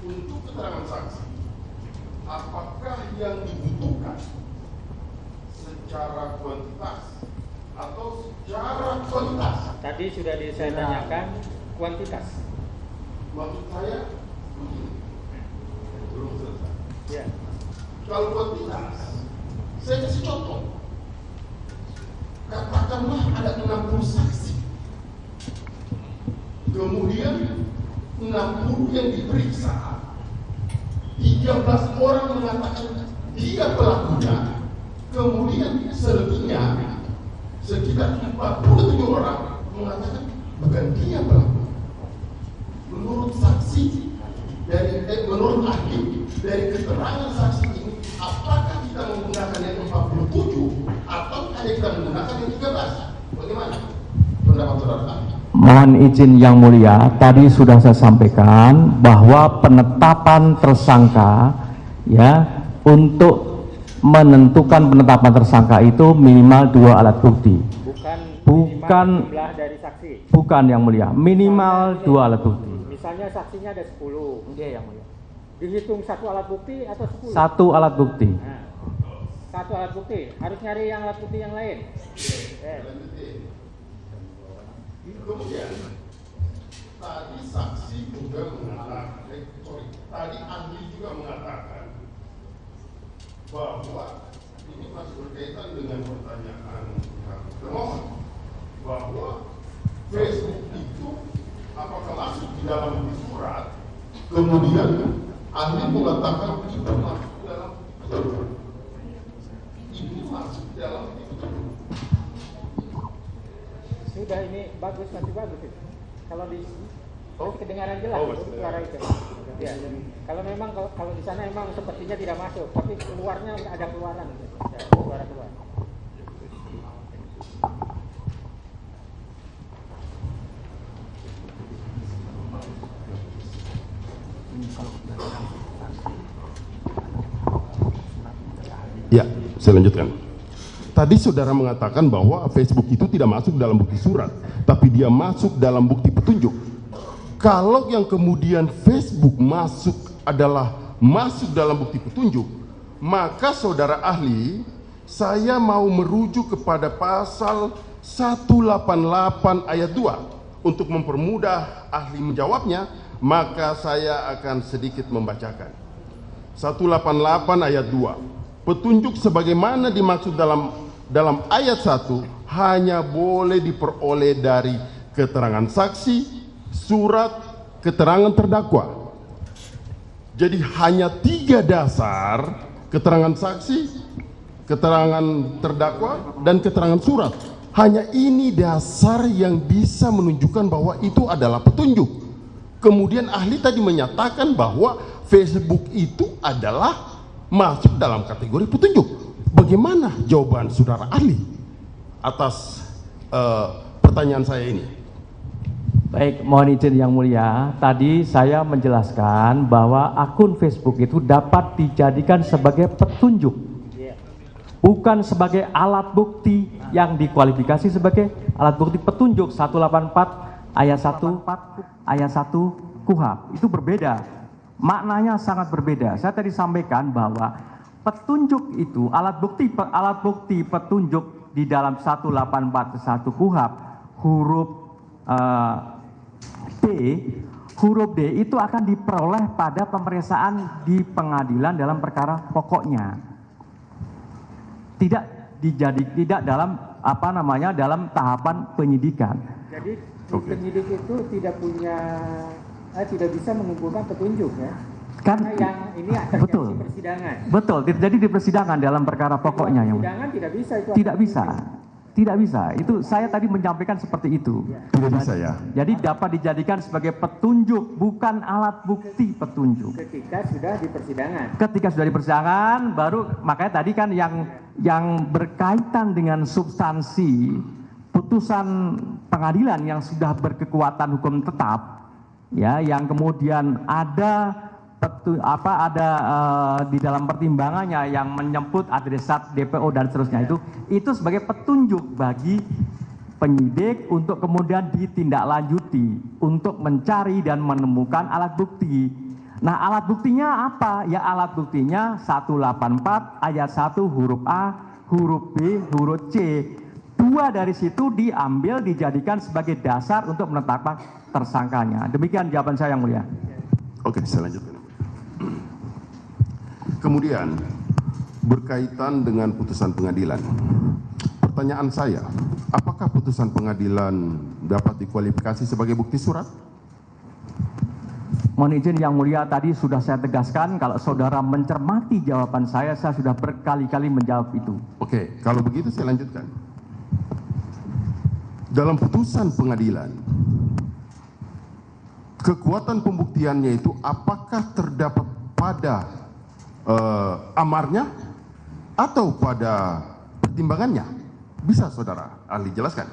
untuk keterangan saksi, apakah yang dibutuhkan secara kuantitas atau secara kualitas? Tadi sudah saya tanyakan kuantitas. Maksud saya begini, belum selesai. Ya. Kalau kuantitas, saya kasih contoh. Katakanlah ada 60 saksi, kemudian 60 yang diperiksa, 13 orang mengatakan dia pelakunya, kemudian selebihnya sekitar 47 orang mengatakan bukan dia pelaku. Menurut saksi menurut ahli dari keterangan saksi ini, apakah kita menggunakan yang 47 atau hanya kita menggunakan yang 13? Bagaimana pendapat saudara ahli? Mohon izin yang mulia, tadi sudah saya sampaikan bahwa penetapan tersangka ya, untuk menentukan penetapan tersangka itu minimal 2 alat bukti. Bukan jumlah dari saksi. Bukan yang mulia, minimal 2 alat bukti. Misalnya saksinya ada 10. Iya yang mulia. Dihitung 1 alat bukti atau 10? 1 alat bukti. Nah, 1 alat bukti. Harus nyari yang alat bukti yang lain. Kemudian tadi saksi juga mengatakan, tadi ahli juga mengatakan bahwa ini masih berkaitan dengan pertanyaan termohon, bahwa Facebook itu apakah masuk di dalam surat, kemudian ahli mengatakan itu masuk dalam surat. Ini masuk dalam sudah, ini bagus, masih bagus itu. Kalau di kedengaran jelas suara itu. Ya. Kalau memang kalau di sana memang sepertinya tidak masuk, tapi keluarnya ada keluaran, ya, suara keluar. Ya, saya lanjutkan. Tadi saudara mengatakan bahwa Facebook itu tidak masuk dalam bukti surat, tapi dia masuk dalam bukti petunjuk. Kalau yang kemudian Facebook adalah masuk dalam bukti petunjuk, maka saudara ahli, saya mau merujuk kepada pasal 188 ayat 2 untuk mempermudah ahli menjawabnya, maka saya akan sedikit membacakan. 188 ayat 2. Petunjuk sebagaimana dimaksud dalam ayat 1 hanya boleh diperoleh dari keterangan saksi, surat, keterangan terdakwa. Jadi hanya 3 dasar: keterangan saksi, keterangan terdakwa, dan keterangan surat. Hanya ini dasar yang bisa menunjukkan bahwa itu adalah petunjuk. Kemudian ahli tadi menyatakan bahwa Facebook itu adalah masuk dalam kategori petunjuk. Bagaimana jawaban saudara ahli atas pertanyaan saya ini? Baik, mohon izin yang mulia. Tadi saya menjelaskan bahwa akun Facebook itu dapat dijadikan sebagai petunjuk, bukan sebagai alat bukti yang dikualifikasi sebagai alat bukti petunjuk. 184 ayat 1 KUHP itu berbeda. Maknanya sangat berbeda. Saya tadi sampaikan bahwa petunjuk itu alat bukti petunjuk di dalam 184 KUHP huruf D itu akan diperoleh pada pemeriksaan di pengadilan dalam perkara pokoknya. Tidak dalam dalam tahapan penyidikan. Jadi penyidik itu tidak bisa mengumpulkan petunjuk, ya. Karena yang ini akan betul di persidangan. Betul, terjadi di persidangan dalam perkara pokoknya. Yang persidangan tidak bisa itu. Tidak bisa. Itu saya tadi menyampaikan seperti itu. Tidak bisa ya. Jadi dapat dijadikan sebagai petunjuk, bukan alat bukti petunjuk. Ketika sudah di persidangan. Ketika sudah di persidangan, baru makanya tadi kan yang berkaitan dengan substansi putusan pengadilan yang sudah berkekuatan hukum tetap, ya, yang kemudian ada di dalam pertimbangannya yang menyebut adresat DPO dan seterusnya, itu sebagai petunjuk bagi penyidik untuk kemudian ditindaklanjuti untuk mencari dan menemukan alat bukti. Nah, alat buktinya apa? Ya, alat buktinya 184 ayat 1 huruf A, huruf B, huruf C. 2 dari situ diambil dijadikan sebagai dasar untuk menetapkan tersangkanya. Demikian jawaban saya, Yang Mulia. Oke, saya lanjutkan. Kemudian berkaitan dengan putusan pengadilan. Pertanyaan saya, apakah putusan pengadilan dapat dikualifikasi sebagai bukti surat? Mohon izin Yang Mulia, tadi sudah saya tegaskan kalau saudara mencermati jawaban saya sudah berkali-kali menjawab itu. Oke, kalau begitu saya lanjutkan. Dalam putusan pengadilan, kekuatan pembuktiannya itu apakah terdapat pada amarnya atau pada pertimbangannya? Bisa saudara ahli jelaskan?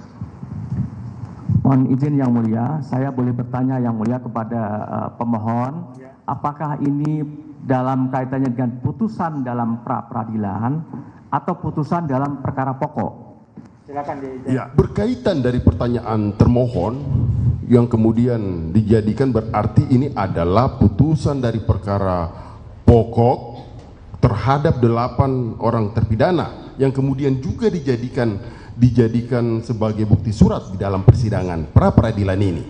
Mohon izin Yang Mulia, saya boleh bertanya Yang Mulia kepada pemohon, apakah ini dalam kaitannya dengan putusan dalam pra-peradilan atau putusan dalam perkara pokok? Silakan dijawab. Ya, berkaitan dari pertanyaan termohon yang kemudian dijadikan berarti ini adalah putusan dari perkara pokok terhadap 8 orang terpidana yang kemudian juga dijadikan sebagai bukti surat di dalam persidangan pra-peradilan ini.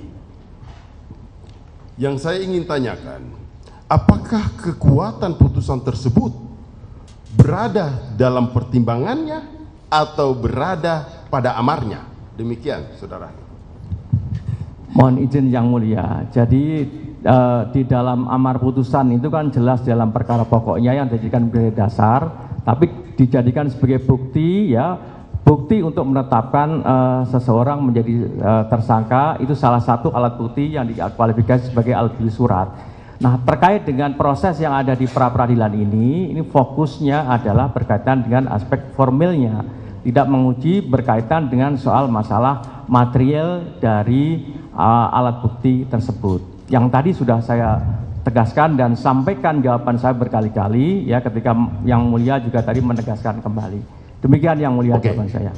Yang saya ingin tanyakan, apakah kekuatan putusan tersebut berada dalam pertimbangannya atau berada pada amarnya? Demikian, saudara. Mohon izin Yang Mulia, jadi di dalam amar putusan itu kan jelas dalam perkara pokoknya yang dijadikan sebagai dasar, tapi dijadikan sebagai bukti, ya, bukti untuk menetapkan seseorang menjadi tersangka, itu salah satu alat bukti yang dikualifikasi sebagai alat bukti surat. Nah, terkait dengan proses yang ada di pra-peradilan ini fokusnya adalah berkaitan dengan aspek formilnya, tidak menguji berkaitan dengan soal masalah material dari alat bukti tersebut. Yang tadi sudah saya tegaskan dan sampaikan jawaban saya berkali-kali, ya, ketika Yang Mulia juga tadi menegaskan kembali. Demikian Yang Mulia. Oke. Jawaban saya.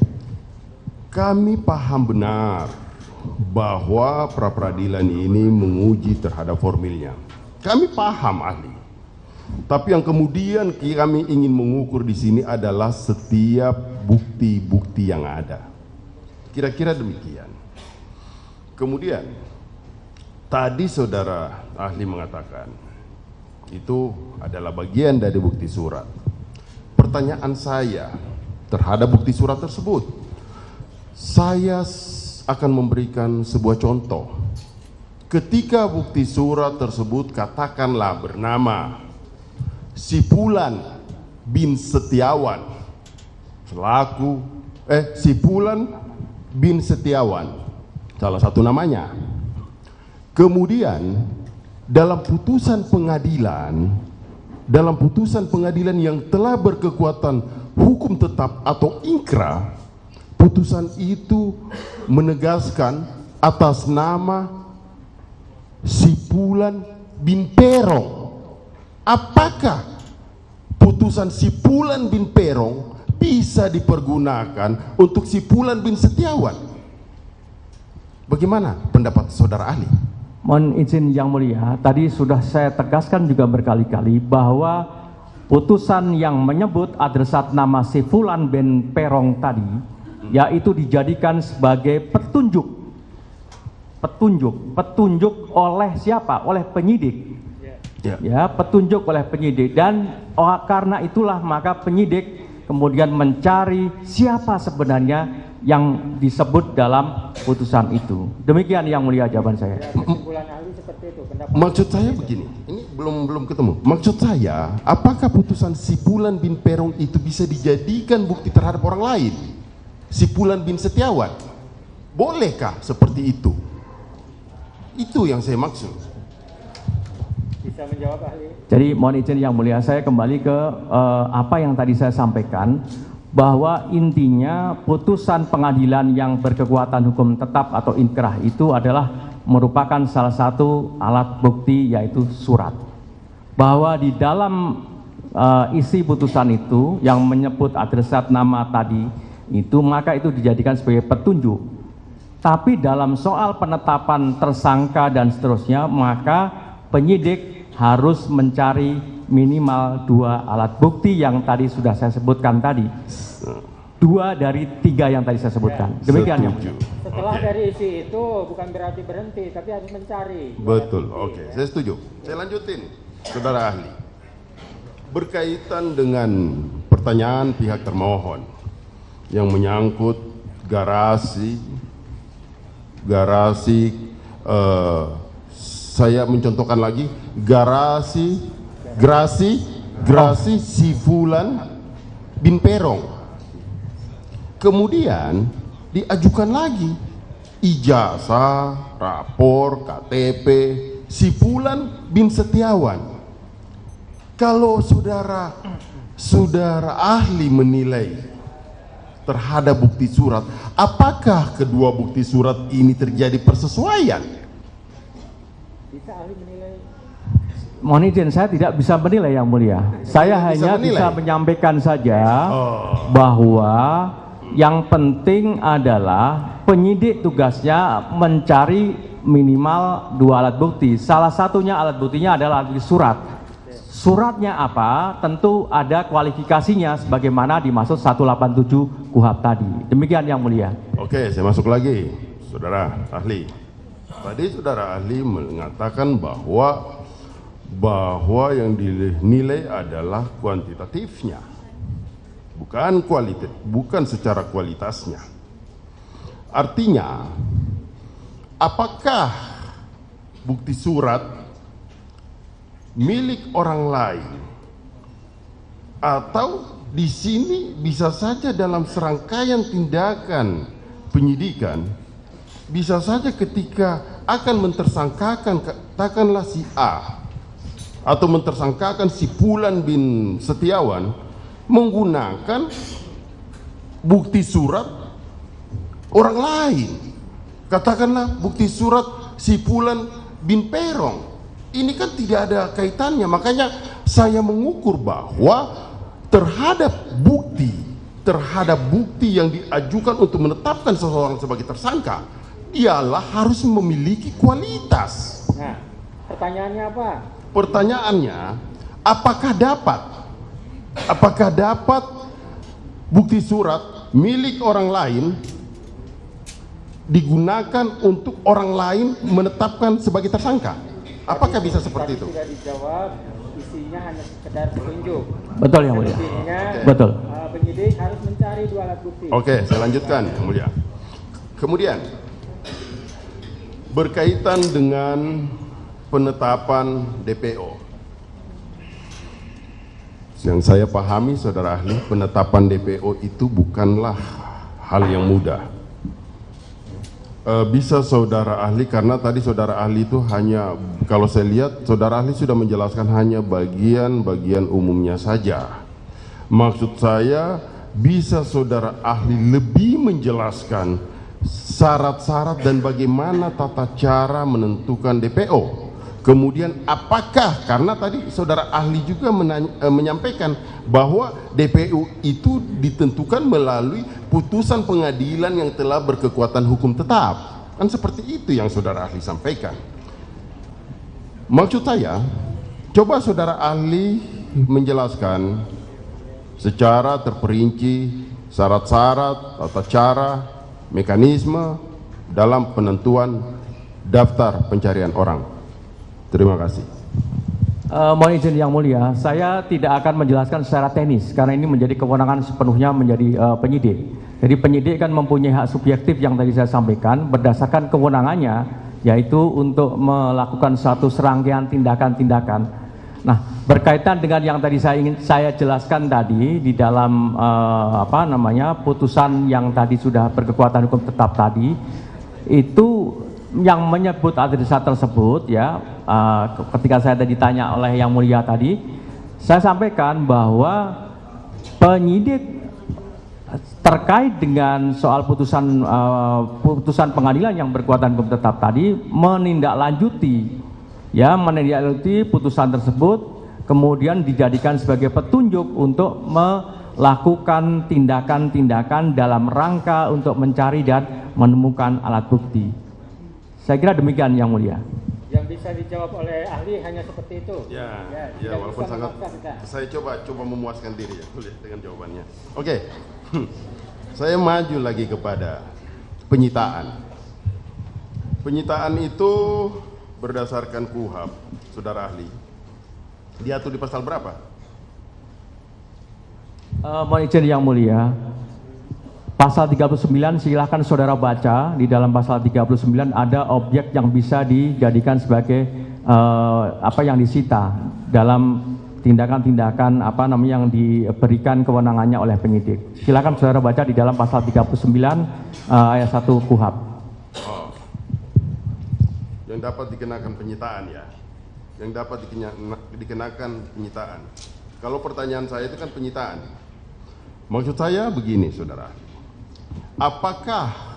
Kami paham benar bahwa pra-peradilan ini menguji terhadap formilnya. Kami paham, ahli. Tapi yang kemudian kami ingin mengukur di sini adalah setiap bukti-bukti yang ada. Kira-kira demikian. Kemudian tadi saudara ahli mengatakan itu adalah bagian dari bukti surat. Pertanyaan saya terhadap bukti surat tersebut, saya akan memberikan sebuah contoh. Ketika bukti surat tersebut katakanlah bernama si Fulan bin Setiawan selaku si Fulan bin Setiawan, salah satu namanya. Kemudian dalam putusan pengadilan yang telah berkekuatan hukum tetap atau ingkrah, putusan itu menegaskan atas nama si Fulan bin Perong. Apakah putusan si Fulan bin Perong bisa dipergunakan untuk si Fulan bin Setiawan? Bagaimana pendapat saudara ahli? Mohon izin Yang Mulia, tadi sudah saya tegaskan juga berkali-kali bahwa putusan yang menyebut adresat nama si Fulan bin Perong tadi, yaitu dijadikan sebagai petunjuk oleh siapa? Oleh penyidik. Ya, petunjuk oleh penyidik, dan karena itulah maka penyidik kemudian mencari siapa sebenarnya yang disebut dalam putusan itu. Demikian Yang Mulia jawaban saya. Kesimpulan ahli seperti itu. Maksud saya begini, ini belum ketemu. Maksud saya, apakah putusan si Fulan bin Perong itu bisa dijadikan bukti terhadap orang lain? Si Fulan bin Setiawan, bolehkah seperti itu? Itu yang saya maksud. Bisa menjawab ahli. Jadi mohon izin Yang Mulia, saya kembali ke apa yang tadi saya sampaikan, bahwa intinya putusan pengadilan yang berkekuatan hukum tetap atau inkrah itu adalah merupakan salah satu alat bukti, yaitu surat. Bahwa di dalam isi putusan itu yang menyebut adresat nama tadi itu, maka itu dijadikan sebagai petunjuk. Tapi dalam soal penetapan tersangka dan seterusnya, maka penyidik harus mencari minimal 2 alat bukti yang tadi sudah saya sebutkan tadi. 2 dari 3 yang tadi saya sebutkan. Demikian ya. Setelah dari isi itu bukan berarti berhenti, tapi harus mencari. Betul, oke, saya setuju. Saya lanjutin, saudara ahli. Berkaitan dengan pertanyaan pihak termohon yang menyangkut garasi, saya mencontohkan lagi, gerasi si Fulan bin Perong. Kemudian diajukan lagi ijazah, rapor, KTP si Fulan bin Setiawan. Kalau saudara ahli menilai terhadap bukti surat, apakah kedua bukti surat ini terjadi persesuaian? Bisa ahli menilai. Mohon izin, saya tidak bisa menilai yang mulia. Saya hanya bisa menyampaikan saja bahwa yang penting adalah penyidik tugasnya mencari minimal 2 alat bukti. Salah satunya alat buktinya adalah alat bukti surat. Suratnya apa? Tentu ada kualifikasinya sebagaimana dimaksud 187 KUHP tadi. Demikian yang mulia. Oke, saya masuk lagi, saudara ahli. Tadi saudara ahli mengatakan bahwa yang dinilai adalah kuantitatifnya, bukan secara kualitasnya. Artinya, apakah bukti surat milik orang lain atau di sini bisa saja dalam serangkaian tindakan penyidikan, bisa saja ketika akan mentersangkakan katakanlah si A atau mentersangkakan si Fulan bin Setiawan menggunakan bukti surat orang lain, katakanlah bukti surat si Fulan bin Perong. Ini kan tidak ada kaitannya. Makanya saya mengukur bahwa terhadap bukti yang diajukan untuk menetapkan seseorang sebagai tersangka, ialah harus memiliki kualitas. Nah, pertanyaannya apa? Pertanyaannya, apakah dapat bukti surat milik orang lain digunakan untuk orang lain menetapkan sebagai tersangka? Apakah bisa seperti itu? Tidak dijawab, isinya hanya sekedar petunjuk. Betul yang mulia. Betul. Penyidik harus mencari 2 alat bukti. Oke, saya lanjutkan yang mulia. Kemudian berkaitan dengan penetapan DPO. Yang saya pahami saudara ahli, penetapan DPO itu bukanlah hal yang mudah. Bisa saudara ahli, karena tadi saudara ahli itu hanya, kalau saya lihat saudara ahli sudah menjelaskan hanya bagian-bagian umumnya saja. Maksud saya, bisa saudara ahli lebih menjelaskan syarat-syarat dan bagaimana tata cara menentukan DPO. Kemudian apakah, karena tadi saudara ahli juga menyampaikan bahwa DPO itu ditentukan melalui putusan pengadilan yang telah berkekuatan hukum tetap. Kan seperti itu yang saudara ahli sampaikan. Maksud saya, coba saudara ahli menjelaskan secara terperinci syarat-syarat, tata cara, mekanisme dalam penentuan daftar pencarian orang. Terima kasih. Mohon izin yang mulia, saya tidak akan menjelaskan secara teknis karena ini menjadi kewenangan sepenuhnya menjadi penyidik. Jadi penyidik kan mempunyai hak subjektif yang tadi saya sampaikan berdasarkan kewenangannya, yaitu untuk melakukan suatu serangkaian tindakan-tindakan. Nah, berkaitan dengan yang tadi saya jelaskan tadi di dalam putusan yang tadi sudah berkekuatan hukum tetap tadi, itu yang menyebut adresat tersebut ya, ketika saya tadi ditanya oleh yang mulia tadi, saya sampaikan bahwa penyidik terkait dengan soal putusan pengadilan yang berkekuatan hukum tetap tadi menindaklanjuti putusan tersebut, kemudian dijadikan sebagai petunjuk untuk melakukan tindakan-tindakan dalam rangka untuk mencari dan menemukan alat bukti. Saya kira demikian yang mulia. Yang bisa bisa dijawab oleh ahli hanya seperti itu. Ya, tidak walaupun bisa sangat, memaksa kita. saya coba memuaskan diri ya, boleh dengan jawabannya. Oke, saya maju lagi kepada penyitaan. Penyitaan itu berdasarkan KUHP, saudara ahli, diatur di pasal berapa? Mohon izin yang mulia, pasal 39 silahkan saudara baca. Di dalam pasal 39 ada objek yang bisa dijadikan sebagai apa yang disita dalam tindakan-tindakan apa namanya yang diberikan kewenangannya oleh penyidik. Silakan saudara baca di dalam pasal 39 ayat 1 KUHP. Oh. Yang dapat dikenakan penyitaan ya. Yang dapat dikenakan penyitaan. Kalau pertanyaan saya itu kan penyitaan. Maksud saya begini, saudara. Apakah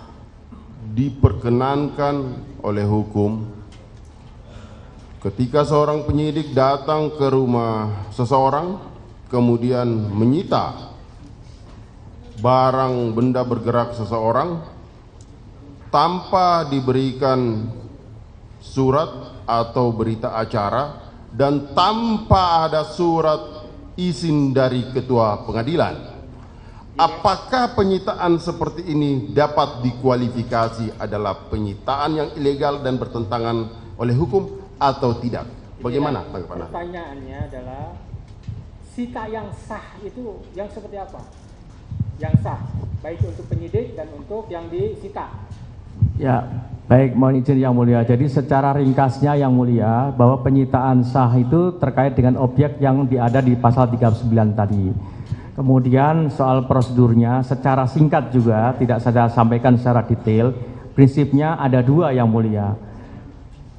diperkenankan oleh hukum ketika seorang penyidik datang ke rumah seseorang kemudian menyita barang benda bergerak seseorang tanpa diberikan surat atau berita acara dan tanpa ada surat izin dari ketua pengadilan? Apakah penyitaan seperti ini dapat dikualifikasi adalah penyitaan yang ilegal dan bertentangan oleh hukum atau tidak? Bagaimana tanggapan Anda? Pertanyaannya adalah sita yang sah itu yang seperti apa? Yang sah, baik untuk penyidik dan untuk yang disita. Ya, baik, mohon izin yang mulia. Jadi secara ringkasnya yang mulia, bahwa penyitaan sah itu terkait dengan objek yang ada di pasal 39 tadi. Kemudian soal prosedurnya secara singkat juga, tidak saya sampaikan secara detail. Prinsipnya ada dua yang mulia.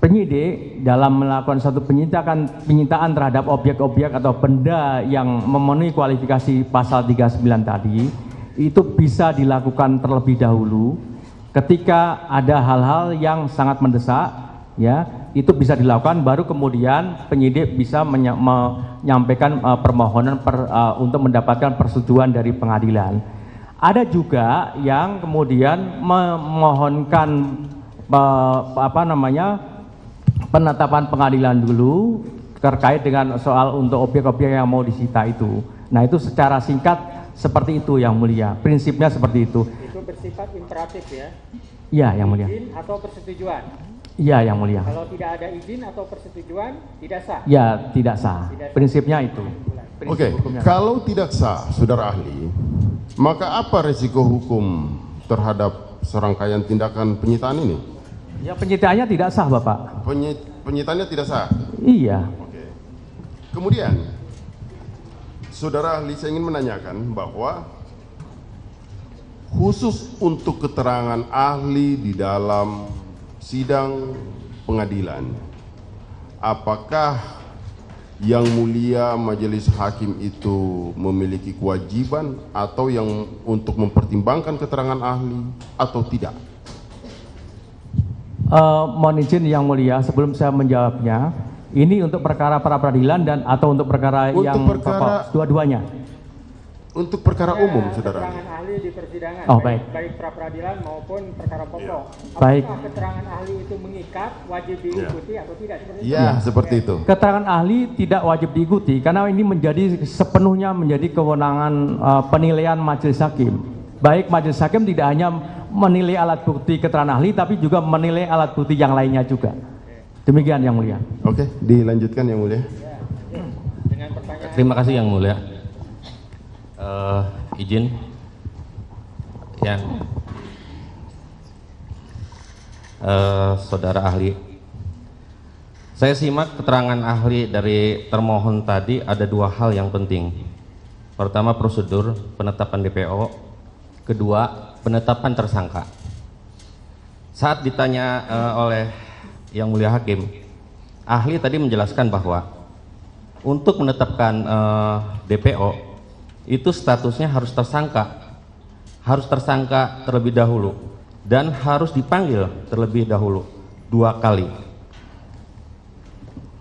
Penyidik dalam melakukan satu penyitaan terhadap objek-objek atau benda yang memenuhi kualifikasi pasal 39 tadi, itu bisa dilakukan terlebih dahulu ketika ada hal-hal yang sangat mendesak, ya, itu bisa dilakukan, baru kemudian penyidik bisa menyampaikan permohonan untuk mendapatkan persetujuan dari pengadilan. Ada juga yang kemudian memohonkan penetapan pengadilan dulu terkait dengan soal untuk objek-objek yang mau disita itu. Nah, itu secara singkat seperti itu yang mulia. Prinsipnya seperti itu. Itu bersifat imperatif ya? Iya yang mulia. Izin atau persetujuan? Iya yang mulia. Kalau tidak ada izin atau persetujuan tidak sah? Ya tidak sah. Prinsipnya itu. Oke, kalau tidak sah, saudara ahli, maka apa resiko hukum terhadap serangkaian tindakan penyitaan ini? Ya penyitaannya tidak sah, Bapak. Penyitaannya tidak sah? Iya. Oke. Kemudian, saudara ahli, saya ingin menanyakan bahwa khusus untuk keterangan ahli di dalam sidang pengadilan, apakah yang mulia majelis hakim itu memiliki kewajiban atau yang untuk mempertimbangkan keterangan ahli atau tidak? Mohon izin yang mulia, sebelum saya menjawabnya, ini untuk perkara pra peradilan dan atau untuk perkara untuk yang pokok, dua-duanya? Untuk perkara umum, saudara. Keterangan ahli di persidangan, oh, baik pra peradilan maupun perkara pokok. Apakah baik. Keterangan ahli itu mengikat, wajib diikuti atau tidak? Seperti itu. Keterangan ahli tidak wajib diikuti karena ini sepenuhnya menjadi kewenangan penilaian majelis hakim. Baik majelis hakim tidak hanya menilai alat bukti keterangan ahli, tapi juga menilai alat bukti yang lainnya juga. Demikian yang mulia. Oke, dilanjutkan yang mulia. Dengan pertanyaan. Terima kasih yang mulia. Izin ya, saudara ahli, saya simak keterangan ahli dari termohon tadi. Ada dua hal yang penting. Pertama, prosedur penetapan DPO. Kedua, penetapan tersangka. Saat ditanya oleh yang mulia hakim, ahli tadi menjelaskan bahwa untuk menetapkan DPO itu statusnya harus tersangka terlebih dahulu dan harus dipanggil terlebih dahulu 2 kali.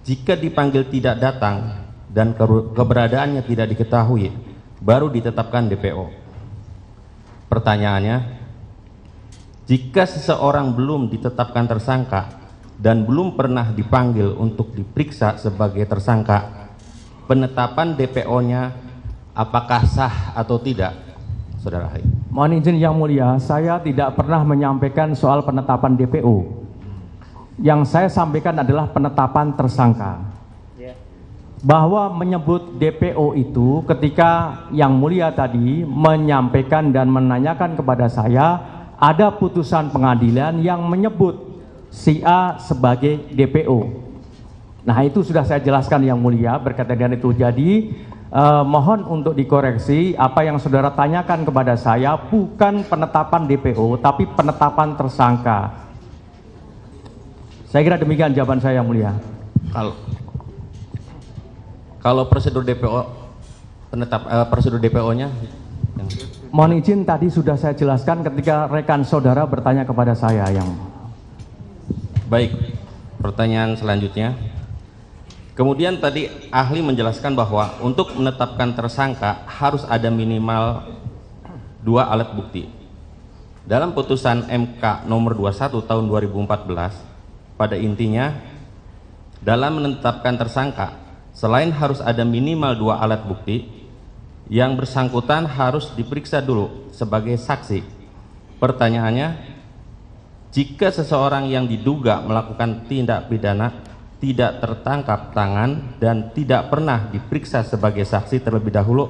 Jika dipanggil tidak datang dan keberadaannya tidak diketahui, baru ditetapkan DPO. Pertanyaannya, jika seseorang belum ditetapkan tersangka dan belum pernah dipanggil untuk diperiksa sebagai tersangka, penetapan DPO-nya apakah sah atau tidak, saudara ahli? Mohon izin yang mulia, saya tidak pernah menyampaikan soal penetapan DPO. Yang saya sampaikan adalah penetapan tersangka. Bahwa menyebut DPO itu ketika yang mulia tadi menyampaikan dan menanyakan kepada saya, ada putusan pengadilan yang menyebut si A sebagai DPO. Nah, itu sudah saya jelaskan yang mulia berkaitan dengan itu. Jadi mohon untuk dikoreksi, apa yang saudara tanyakan kepada saya bukan penetapan DPO tapi penetapan tersangka. Saya kira demikian jawaban saya yang mulia. Kalau prosedur DPO, prosedur DPO-nya? Mohon izin, tadi sudah saya jelaskan ketika rekan saudara bertanya kepada saya yang. Baik, pertanyaan selanjutnya. Kemudian tadi ahli menjelaskan bahwa untuk menetapkan tersangka harus ada minimal 2 alat bukti. Dalam putusan MK nomor 21 tahun 2014, pada intinya dalam menetapkan tersangka, selain harus ada minimal 2 alat bukti, yang bersangkutan harus diperiksa dulu sebagai saksi. Pertanyaannya, jika seseorang yang diduga melakukan tindak pidana tidak tertangkap tangan dan tidak pernah diperiksa sebagai saksi terlebih dahulu,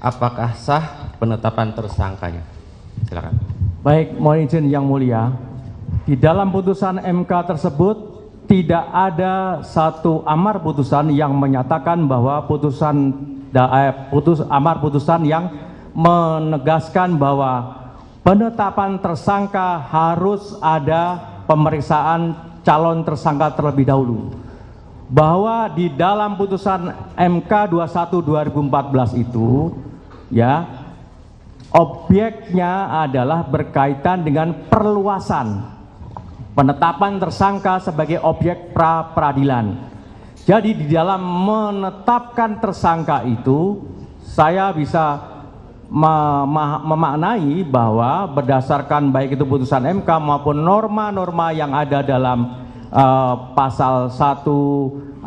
apakah sah penetapan tersangkanya? Silakan. Baik, mohon izin yang mulia, di dalam putusan MK tersebut tidak ada satu amar putusan yang menyatakan bahwa amar putusan yang menegaskan bahwa penetapan tersangka harus ada pemeriksaan calon tersangka terlebih dahulu. Bahwa di dalam putusan MK 21 2014 itu ya, objeknya adalah berkaitan dengan perluasan penetapan tersangka sebagai objek pra peradilan. Jadi di dalam menetapkan tersangka itu saya bisa memaknai bahwa berdasarkan baik itu putusan MK maupun norma-norma yang ada dalam pasal 1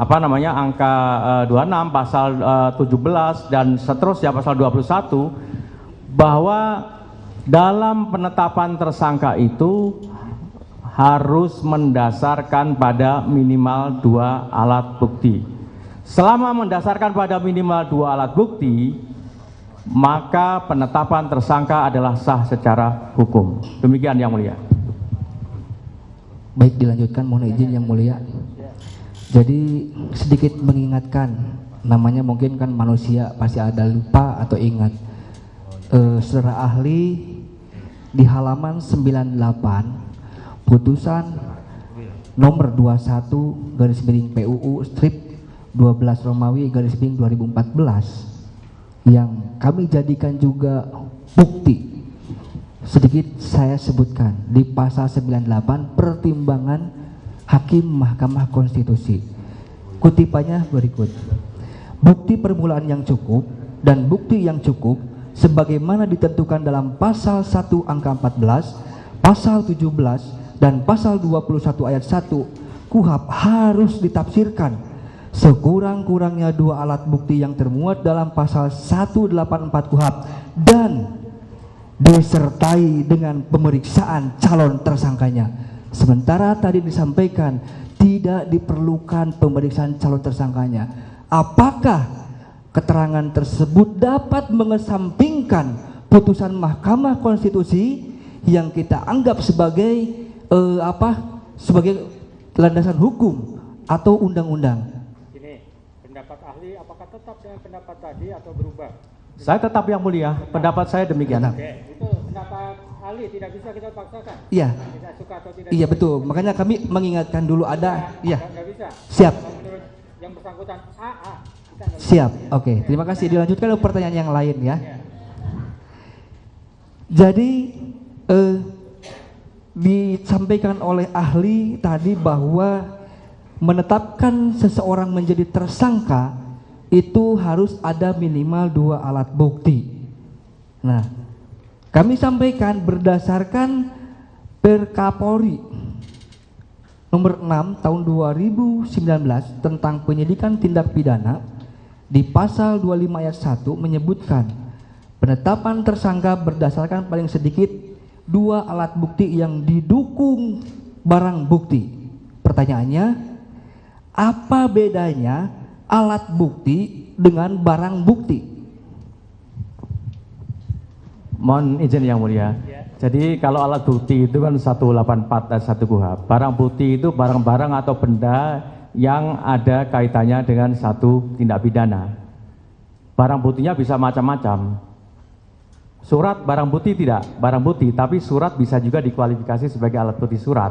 angka 26, pasal 17 dan seterusnya pasal 21, bahwa dalam penetapan tersangka itu harus mendasarkan pada minimal 2 alat bukti. Selama mendasarkan pada minimal 2 alat bukti, maka penetapan tersangka adalah sah secara hukum. Demikian yang mulia. Baik, dilanjutkan, mohon izin yang mulia. Jadi sedikit mengingatkan, namanya mungkin kan manusia pasti ada lupa atau ingat. Saudara ahli di halaman 98 putusan nomor 21 garis miring PUU strip 12 Romawi garis miring 2014 yang kami jadikan juga bukti. Sedikit saya sebutkan di pasal 98 pertimbangan Hakim Mahkamah Konstitusi. Kutipannya berikut. Bukti permulaan yang cukup dan bukti yang cukup sebagaimana ditentukan dalam pasal 1 angka 14, pasal 17 dan pasal 21 ayat 1 KUHP harus ditafsirkan sekurang-kurangnya 2 alat bukti yang termuat dalam pasal 184 KUHP dan disertai dengan pemeriksaan calon tersangkanya. Sementara tadi disampaikan tidak diperlukan pemeriksaan calon tersangkanya. Apakah keterangan tersebut dapat mengesampingkan putusan Mahkamah Konstitusi yang kita anggap sebagai sebagai landasan hukum atau undang-undang? Ini pendapat ahli apakah tetap dengan pendapat tadi atau berubah? Saya tetap yang mulia, pendapat saya demikian. Oke, itu pendapat ahli tidak bisa kita paksakan. Iya. Tidak suka atau tidak. Iya betul. Makanya kami mengingatkan dulu ada. Iya. Nggak bisa. Siap. Kalau menurut yang bersangkutan kita nggak bisa. Siap. Oke. Terima kasih. Dilanjutkan ke pertanyaan yang lain ya. Jadi disampaikan oleh ahli tadi bahwa menetapkan seseorang menjadi tersangka itu harus ada minimal 2 alat bukti. Nah, kami sampaikan berdasarkan Perkapolri nomor 6 tahun 2019 tentang penyidikan tindak pidana di pasal 25 ayat 1 menyebutkan penetapan tersangka berdasarkan paling sedikit 2 alat bukti yang didukung barang bukti. Pertanyaannya, apa bedanya alat bukti dengan barang bukti? Mohon izin yang mulia. Jadi kalau alat bukti itu kan 184 dan 1 KUHP. Barang bukti itu barang-barang atau benda yang ada kaitannya dengan satu tindak pidana. Barang buktinya bisa macam-macam. Surat barang bukti tidak, barang bukti, tapi surat bisa juga dikualifikasi sebagai alat bukti surat.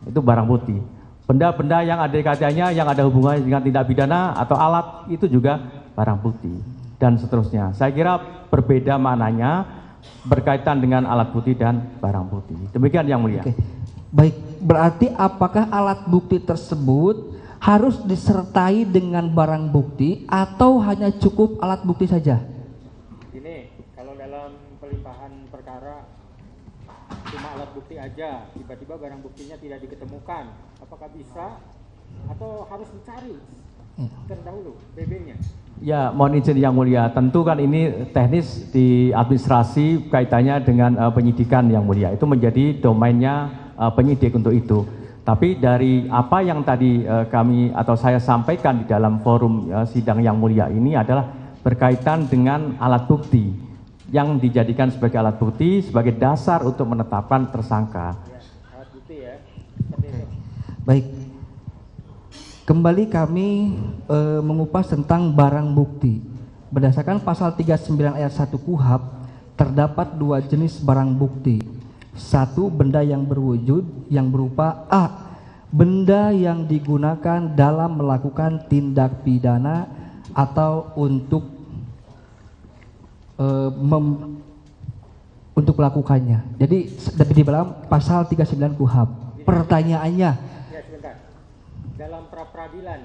Itu barang bukti. Benda-benda yang ada kaitannya, yang ada hubungannya dengan tindak pidana atau alat, itu juga barang bukti. Dan seterusnya. Saya kira berbeda maknanya berkaitan dengan alat bukti dan barang bukti. Demikian yang mulia. Oke. Baik, berarti apakah alat bukti tersebut harus disertai dengan barang bukti atau hanya cukup alat bukti saja? Ini kalau dalam pelimpahan perkara cuma alat bukti aja, tiba-tiba barang buktinya tidak diketemukan, apakah bisa atau harus dicari terdahulu BB-nya? Ya, mohon izin yang mulia. Tentu kan ini teknis di administrasi kaitannya dengan penyidikan yang mulia. Itu menjadi domainnya penyidik untuk itu. Tapi dari apa yang tadi kami atau saya sampaikan di dalam forum sidang yang mulia ini adalah berkaitan dengan alat bukti yang dijadikan sebagai alat bukti sebagai dasar untuk menetapkan tersangka. Ya, alat bukti ya. Seperti itu. Baik. Kembali kami mengupas tentang barang bukti. Berdasarkan pasal 39 ayat 1 KUHP, terdapat 2 jenis barang bukti. 1, benda yang berwujud yang berupa A, benda yang digunakan dalam melakukan tindak pidana atau untuk melakukannya. Jadi di dalam pasal 39 KUHP. Pertanyaannya, Ya, sebentar. Dalam pra-peradilan,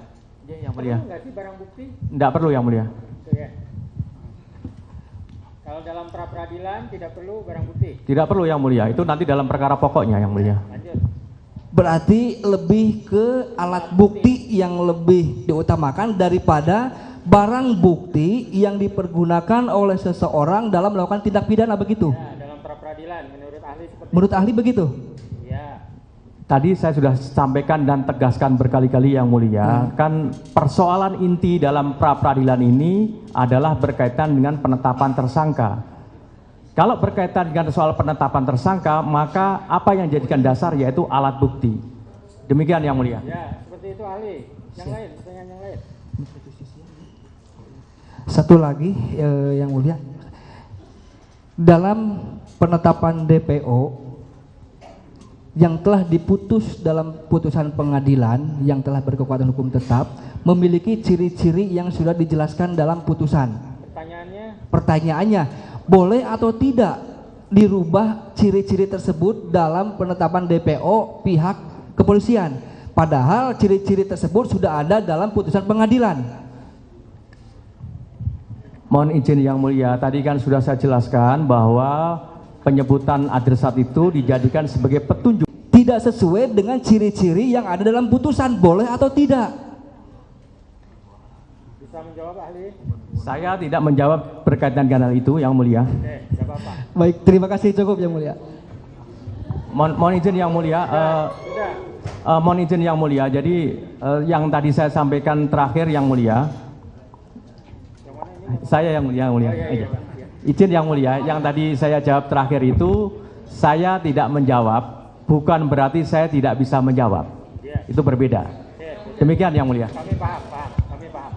Ya, yang mulia. perlu nggak sih barang bukti? Tidak perlu yang mulia. Itu ya. Kalau dalam pra-peradilan tidak perlu barang bukti. Tidak perlu yang mulia. Itu nanti dalam perkara pokoknya yang mulia. Lanjut. berarti lebih ke alat bukti yang lebih diutamakan daripada barang bukti yang dipergunakan oleh seseorang dalam melakukan tindak pidana, begitu? Ya, dalam pra-peradilan menurut ahli seperti Menurut ahli begitu? Ya. Tadi saya sudah sampaikan dan tegaskan berkali-kali yang mulia, kan persoalan inti dalam pra-peradilan ini adalah berkaitan dengan penetapan tersangka. Kalau berkaitan dengan soal penetapan tersangka, maka apa yang dijadikan dasar yaitu alat bukti. Demikian yang mulia. Ya, seperti itu ahli. Yang lain, pertanyaan yang lain. Satu lagi yang mulia, dalam penetapan DPO yang telah diputus dalam putusan pengadilan yang telah berkekuatan hukum tetap memiliki ciri-ciri yang sudah dijelaskan dalam putusan. Pertanyaannya, boleh atau tidak dirubah ciri-ciri tersebut dalam penetapan DPO pihak kepolisian? Padahal ciri-ciri tersebut sudah ada dalam putusan pengadilan. Mohon izin yang mulia, tadi kan sudah saya jelaskan bahwa penyebutan adresat itu dijadikan sebagai petunjuk. Tidak sesuai dengan ciri-ciri yang ada dalam putusan, boleh atau tidak? Bisa menjawab ahli? Saya tidak menjawab berkaitan dengan hal itu yang mulia. Oke, tidak apa-apa. Baik, terima kasih, cukup yang mulia. Mohon izin yang mulia. Mohon izin yang mulia. Jadi yang tadi saya sampaikan terakhir yang mulia. Saya yang mulia. Izin yang mulia. Yang tadi saya jawab terakhir itu saya tidak menjawab. Bukan berarti saya tidak bisa menjawab. Itu berbeda. Demikian yang mulia. Kami paham. Kami paham.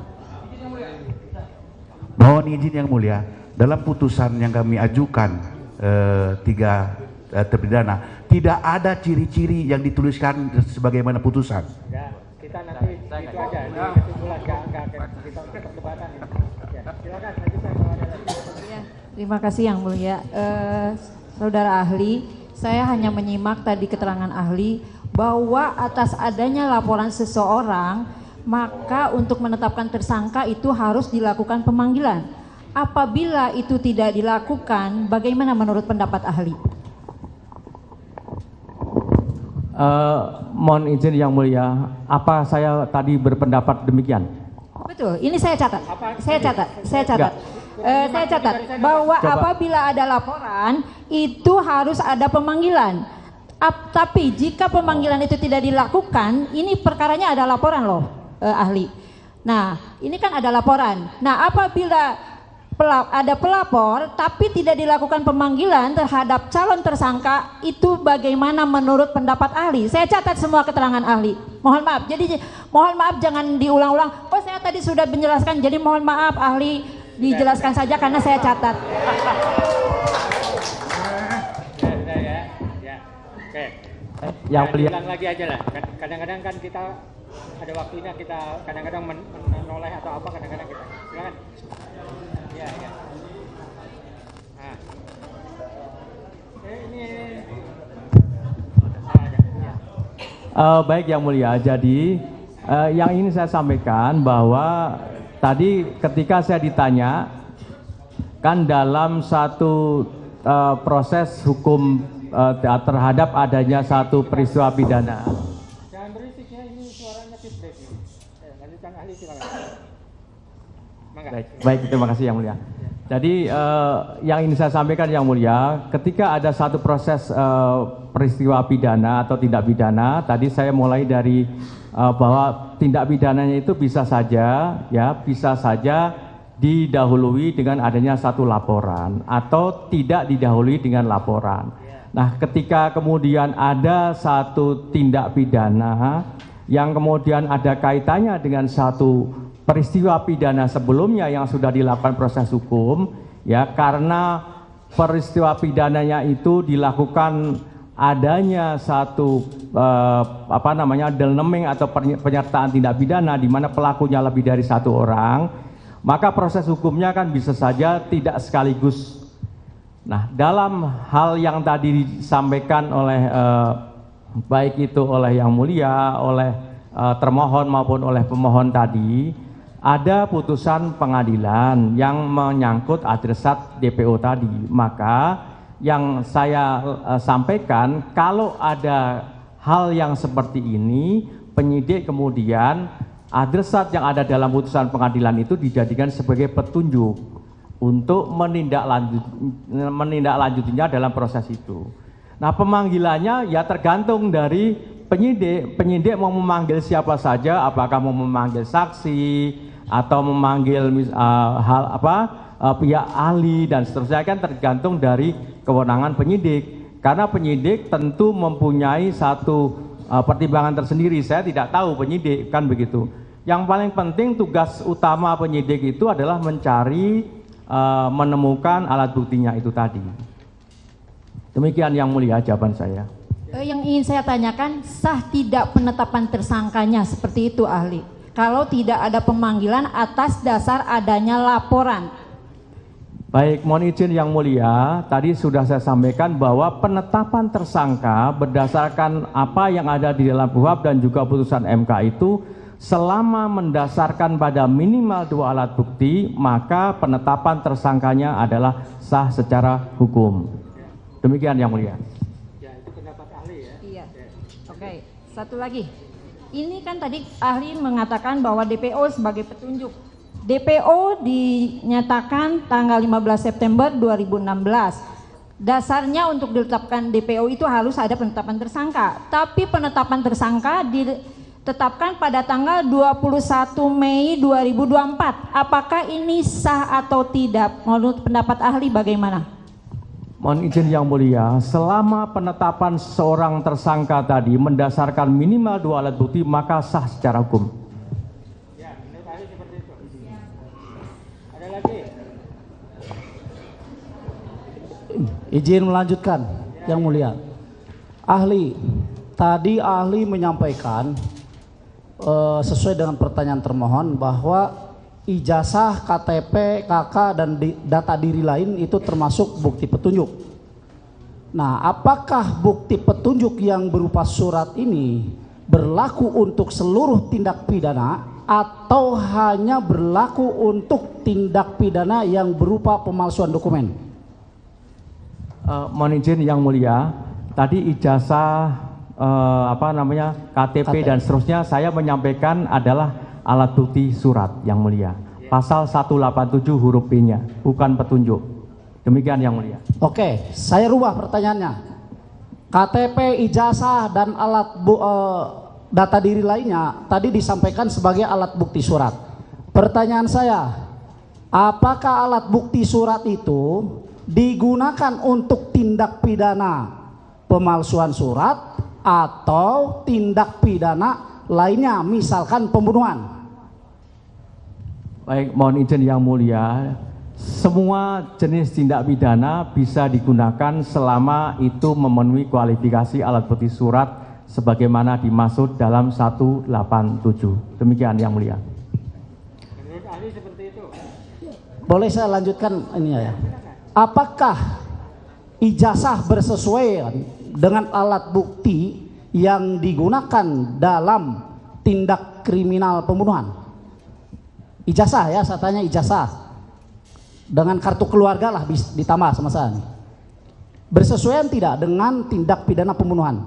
Mohon izin yang mulia, dalam putusan yang kami ajukan tiga terpidana tidak ada ciri-ciri yang dituliskan sebagaimana putusan. Ya, kita nanti itu aja di kesimpulan, nggak kita untuk perdebatan ini. Ya, silakan lanjutkan kalau ada lagi. Ya, terima kasih yang mulia. Saudara ahli, saya hanya menyimak tadi keterangan ahli bahwa atas adanya laporan seseorang maka untuk menetapkan tersangka itu harus dilakukan pemanggilan. Apabila itu tidak dilakukan, bagaimana menurut pendapat ahli? Mohon izin yang mulia, apa saya tadi berpendapat demikian? Betul, ini saya catat. Saya catat bahwa apabila ada laporan itu harus ada pemanggilan. Tapi jika pemanggilan itu tidak dilakukan, ini perkaranya ada laporan loh, ahli. Nah, ini kan ada laporan. Nah, apabila ada pelapor tapi tidak dilakukan pemanggilan terhadap calon tersangka, itu bagaimana menurut pendapat ahli? Saya catat semua keterangan ahli. Mohon maaf. Jadi mohon maaf jangan diulang-ulang. Oh, saya tadi sudah menjelaskan. Jadi mohon maaf ahli, dijelaskan saja karena saya catat. Oke. Yang mulia. Ulang lagi aja lah. Kadang-kadang kan kita ada waktunya, kita kadang-kadang menoleh atau apa, kadang-kadang kita. Silakan. Ya. Nah. Ini. Baik yang mulia, jadi yang ingin saya sampaikan bahwa tadi ketika saya ditanya, kan dalam satu proses hukum terhadap adanya satu peristiwa pidana. Jangan berisik ya, ini suaranya feedback. Lanjutkan ahli, silakan. Baik, terima kasih yang mulia. Jadi yang ingin saya sampaikan yang mulia, ketika ada satu proses peristiwa pidana atau tindak pidana, tadi saya mulai dari bahwa tindak pidananya itu bisa saja didahului dengan adanya satu laporan atau tidak didahului dengan laporan. Nah, ketika kemudian ada satu tindak pidana yang kemudian ada kaitannya dengan satu peristiwa pidana sebelumnya yang sudah dilakukan proses hukum, ya, karena peristiwa pidananya itu dilakukan adanya satu delneming atau penyertaan tindak pidana di mana pelakunya lebih dari satu orang, maka proses hukumnya kan bisa saja tidak sekaligus. Nah, dalam hal yang tadi disampaikan oleh baik itu oleh yang mulia, oleh termohon maupun oleh pemohon tadi, ada putusan pengadilan yang menyangkut adresat DPO tadi. Maka yang saya sampaikan, kalau ada hal yang seperti ini, penyidik kemudian adresat yang ada dalam putusan pengadilan itu dijadikan sebagai petunjuk untuk menindaklanjutinya dalam proses itu. Nah, pemanggilannya ya tergantung dari penyidik. Penyidik mau memanggil siapa saja, apakah mau memanggil saksi atau memanggil pihak ahli dan seterusnya, kan tergantung dari kewenangan penyidik. Karena penyidik tentu mempunyai satu pertimbangan tersendiri. Saya tidak tahu penyidik, kan begitu. Yang paling penting tugas utama penyidik itu adalah mencari menemukan alat buktinya itu tadi. Demikian yang mulia jawaban saya. Yang ingin saya tanyakan, sah tidak penetapan tersangkanya seperti itu ahli? Kalau tidak ada pemanggilan atas dasar adanya laporan. Baik, mohon izin yang mulia, tadi sudah saya sampaikan bahwa penetapan tersangka berdasarkan apa yang ada di dalam KUHP dan juga putusan MK itu, selama mendasarkan pada minimal 2 alat bukti, maka penetapan tersangkanya adalah sah secara hukum. Demikian yang mulia. Ya, itu pendapat ahli ya. Iya. Oke, satu lagi. Ini kan tadi ahli mengatakan bahwa DPO sebagai petunjuk. DPO dinyatakan tanggal 15 September 2016. Dasarnya untuk ditetapkan DPO itu harus ada penetapan tersangka. Tapi penetapan tersangka ditetapkan pada tanggal 21 Mei 2024. Apakah ini sah atau tidak? Menurut pendapat ahli bagaimana? Mohon izin yang mulia, selama penetapan seorang tersangka tadi mendasarkan minimal 2 alat bukti, maka sah secara hukum. Ya, menurut ahli seperti itu. Ada lagi? Izin melanjutkan, yang mulia. Ahli, tadi ahli menyampaikan sesuai dengan pertanyaan termohon bahwa ijazah, KTP, KK, dan data diri lain itu termasuk bukti petunjuk. Nah, apakah bukti petunjuk yang berupa surat ini berlaku untuk seluruh tindak pidana atau hanya berlaku untuk tindak pidana yang berupa pemalsuan dokumen? Mohon izin yang mulia, tadi ijazah, KTP dan seterusnya, saya menyampaikan adalah alat bukti surat yang mulia. Pasal 187 huruf B-nya, bukan petunjuk. Demikian yang mulia. Oke, saya rubah pertanyaannya. KTP, ijazah dan alat data diri lainnya tadi disampaikan sebagai alat bukti surat. Pertanyaan saya, apakah alat bukti surat itu digunakan untuk tindak pidana pemalsuan surat atau tindak pidana lainnya, misalkan pembunuhan? Baik, mohon izin yang mulia, semua jenis tindak pidana bisa digunakan selama itu memenuhi kualifikasi alat bukti surat sebagaimana dimaksud dalam 187. Demikian yang mulia. Menurut ahli seperti itu. Boleh saya lanjutkan ini ya? Apakah ijazah bersesuaian dengan alat bukti yang digunakan dalam tindak kriminal pembunuhan? Ijazah ya, saya tanya ijazah. Dengan kartu keluarga lah ditambah sama saya nih. Bersesuaian tidak dengan tindak pidana pembunuhan?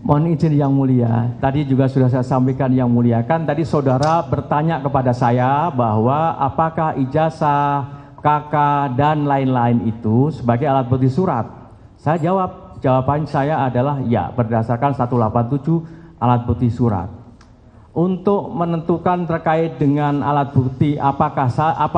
Mohon izin yang mulia, tadi juga sudah saya sampaikan yang mulia, kan tadi saudara bertanya kepada saya bahwa apakah ijazah, KK dan lain-lain itu sebagai alat bukti surat. Saya jawab, jawaban saya adalah ya, berdasarkan 187 alat bukti surat. Untuk menentukan terkait dengan alat bukti apa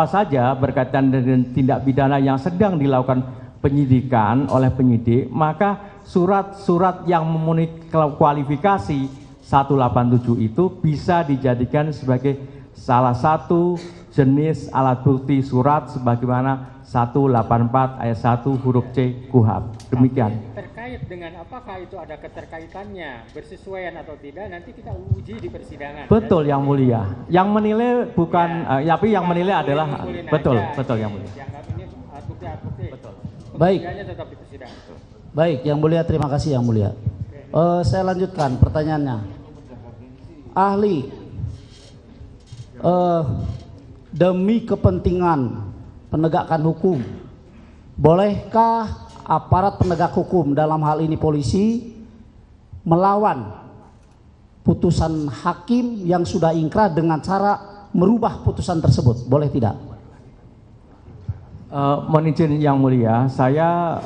saja berkaitan dengan tindak pidana yang sedang dilakukan penyidikan oleh penyidik, maka surat-surat yang memenuhi kualifikasi 187 itu bisa dijadikan sebagai salah satu jenis alat bukti surat sebagaimana 184 ayat 1 huruf C KUHP. Demikian. Terkait dengan apakah itu ada keterkaitannya, bersesuaian atau tidak, nanti kita uji di persidangan. Betul yang mulia. Yang menilai bukan, tapi yang menilai adalah betul yang mulia. Ini bukti-bukti. Betul. Baik. Tetap di persidangan. Baik, yang mulia, terima kasih yang mulia. Saya lanjutkan pertanyaannya. Ahli, demi kepentingan penegakan hukum, bolehkah aparat penegak hukum, dalam hal ini polisi, melawan putusan hakim yang sudah ingkrah dengan cara merubah putusan tersebut? Boleh tidak? Mohon izin yang mulia, saya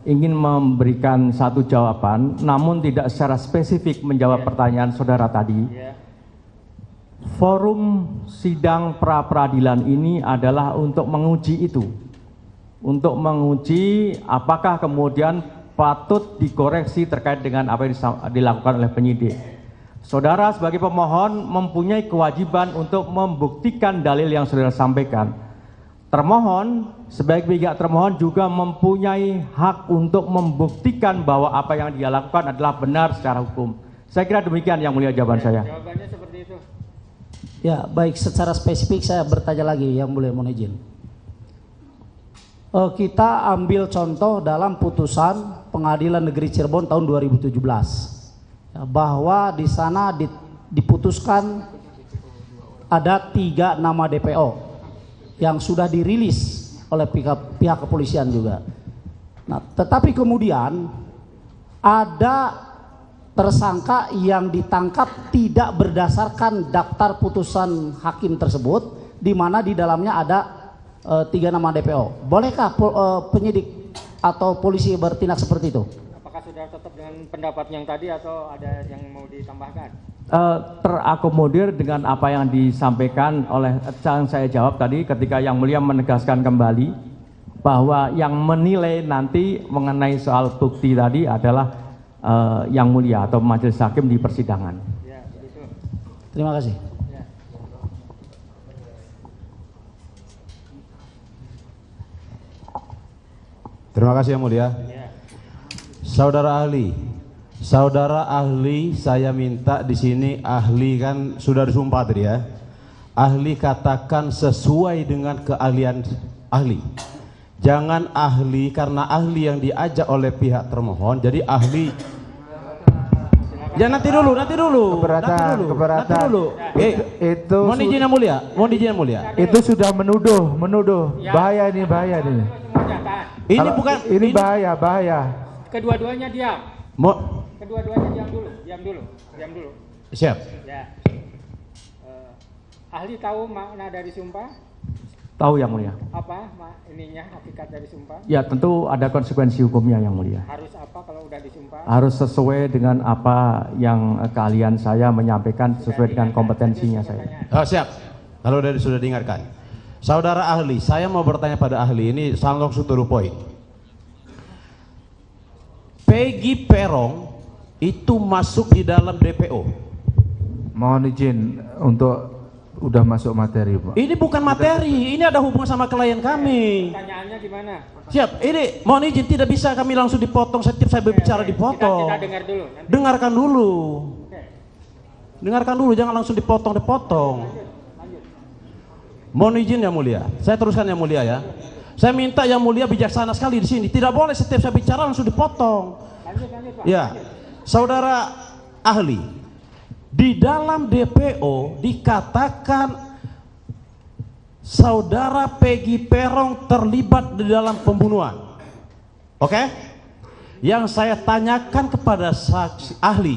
ingin memberikan satu jawaban, namun tidak secara spesifik menjawab pertanyaan saudara tadi. Forum sidang pra-peradilan ini adalah untuk menguji itu, untuk menguji apakah kemudian patut dikoreksi terkait dengan apa yang dilakukan oleh penyidik. Saudara sebagai pemohon mempunyai kewajiban untuk membuktikan dalil yang saudara sampaikan. Termohon sebagai pihak termohon juga mempunyai hak untuk membuktikan bahwa apa yang dia lakukan adalah benar secara hukum. Saya kira demikian yang mulia jawaban saya. Jawabannya seperti itu. Ya, baik, secara spesifik saya bertanya lagi yang mulia, mohon izin. Kita ambil contoh dalam putusan Pengadilan Negeri Cirebon tahun 2017, bahwa di sana diputuskan ada 3 nama DPO yang sudah dirilis oleh pihak kepolisian juga. Nah, tetapi kemudian ada tersangka yang ditangkap tidak berdasarkan daftar putusan hakim tersebut, di mana di dalamnya ada 3 nama DPO. Bolehkah penyidik atau polisi bertindak seperti itu? Apakah sudah tetap dengan pendapat yang tadi atau ada yang mau ditambahkan? Terakomodir dengan apa yang disampaikan oleh yang saya jawab tadi, ketika yang mulia menegaskan kembali bahwa yang menilai nanti mengenai soal bukti tadi adalah yang mulia atau majelis hakim di persidangan. Ya, begitu. Terima kasih. Ya. Terima kasih yang mulia. Ya. Saudara ahli, saya minta di sini ahli kan sudah disumpah tadi ya. Ahli katakan sesuai dengan keahlian ahli. Jangan ahli karena ahli yang diajak oleh pihak termohon. Jadi ahli. Ya nanti dulu. Keberatan. Itu. Mohon izin yang mulia. Itu sudah menuduh. Ya. Bahaya ini. Semua nyata. Ini bukan. Ini bahaya. Kedua-duanya diam. kedua-duanya diam dulu. Siap. Ya. Ahli tahu makna dari sumpah? Tahu Yang Mulia. Apa ininya hakikat dari sumpah? Ya tentu ada konsekuensi hukumnya Yang Mulia. Harus apa kalau udah disumpah? Harus sesuai dengan apa yang keahlian saya menyampaikan, sesuai dengan kompetensinya saya. Oh, siap. Kalau sudah diingatkan. Saudara ahli, saya mau bertanya pada ahli ini langsung to the point. Peggy Perong itu masuk di dalam DPO. Mohon izin untuk udah masuk materi, Pak. Ini bukan materi, ini ada hubungan sama klien kami. Pertanyaannya gimana? Siap, ini mohon izin tidak bisa kami langsung dipotong, setiap saya berbicara dipotong. Kita dengar dulu. Nanti. Dengarkan dulu. Dengarkan dulu, jangan langsung dipotong-dipotong. Mohon izin Yang Mulia, saya teruskan Yang Mulia ya. Saya minta Yang Mulia bijaksana sekali di sini. Tidak boleh setiap saya bicara langsung dipotong. Lanjut, Pak. Ya, saudara ahli, di dalam DPO dikatakan saudara Peggy Perong terlibat di dalam pembunuhan. Oke? Yang saya tanyakan kepada saksi ahli,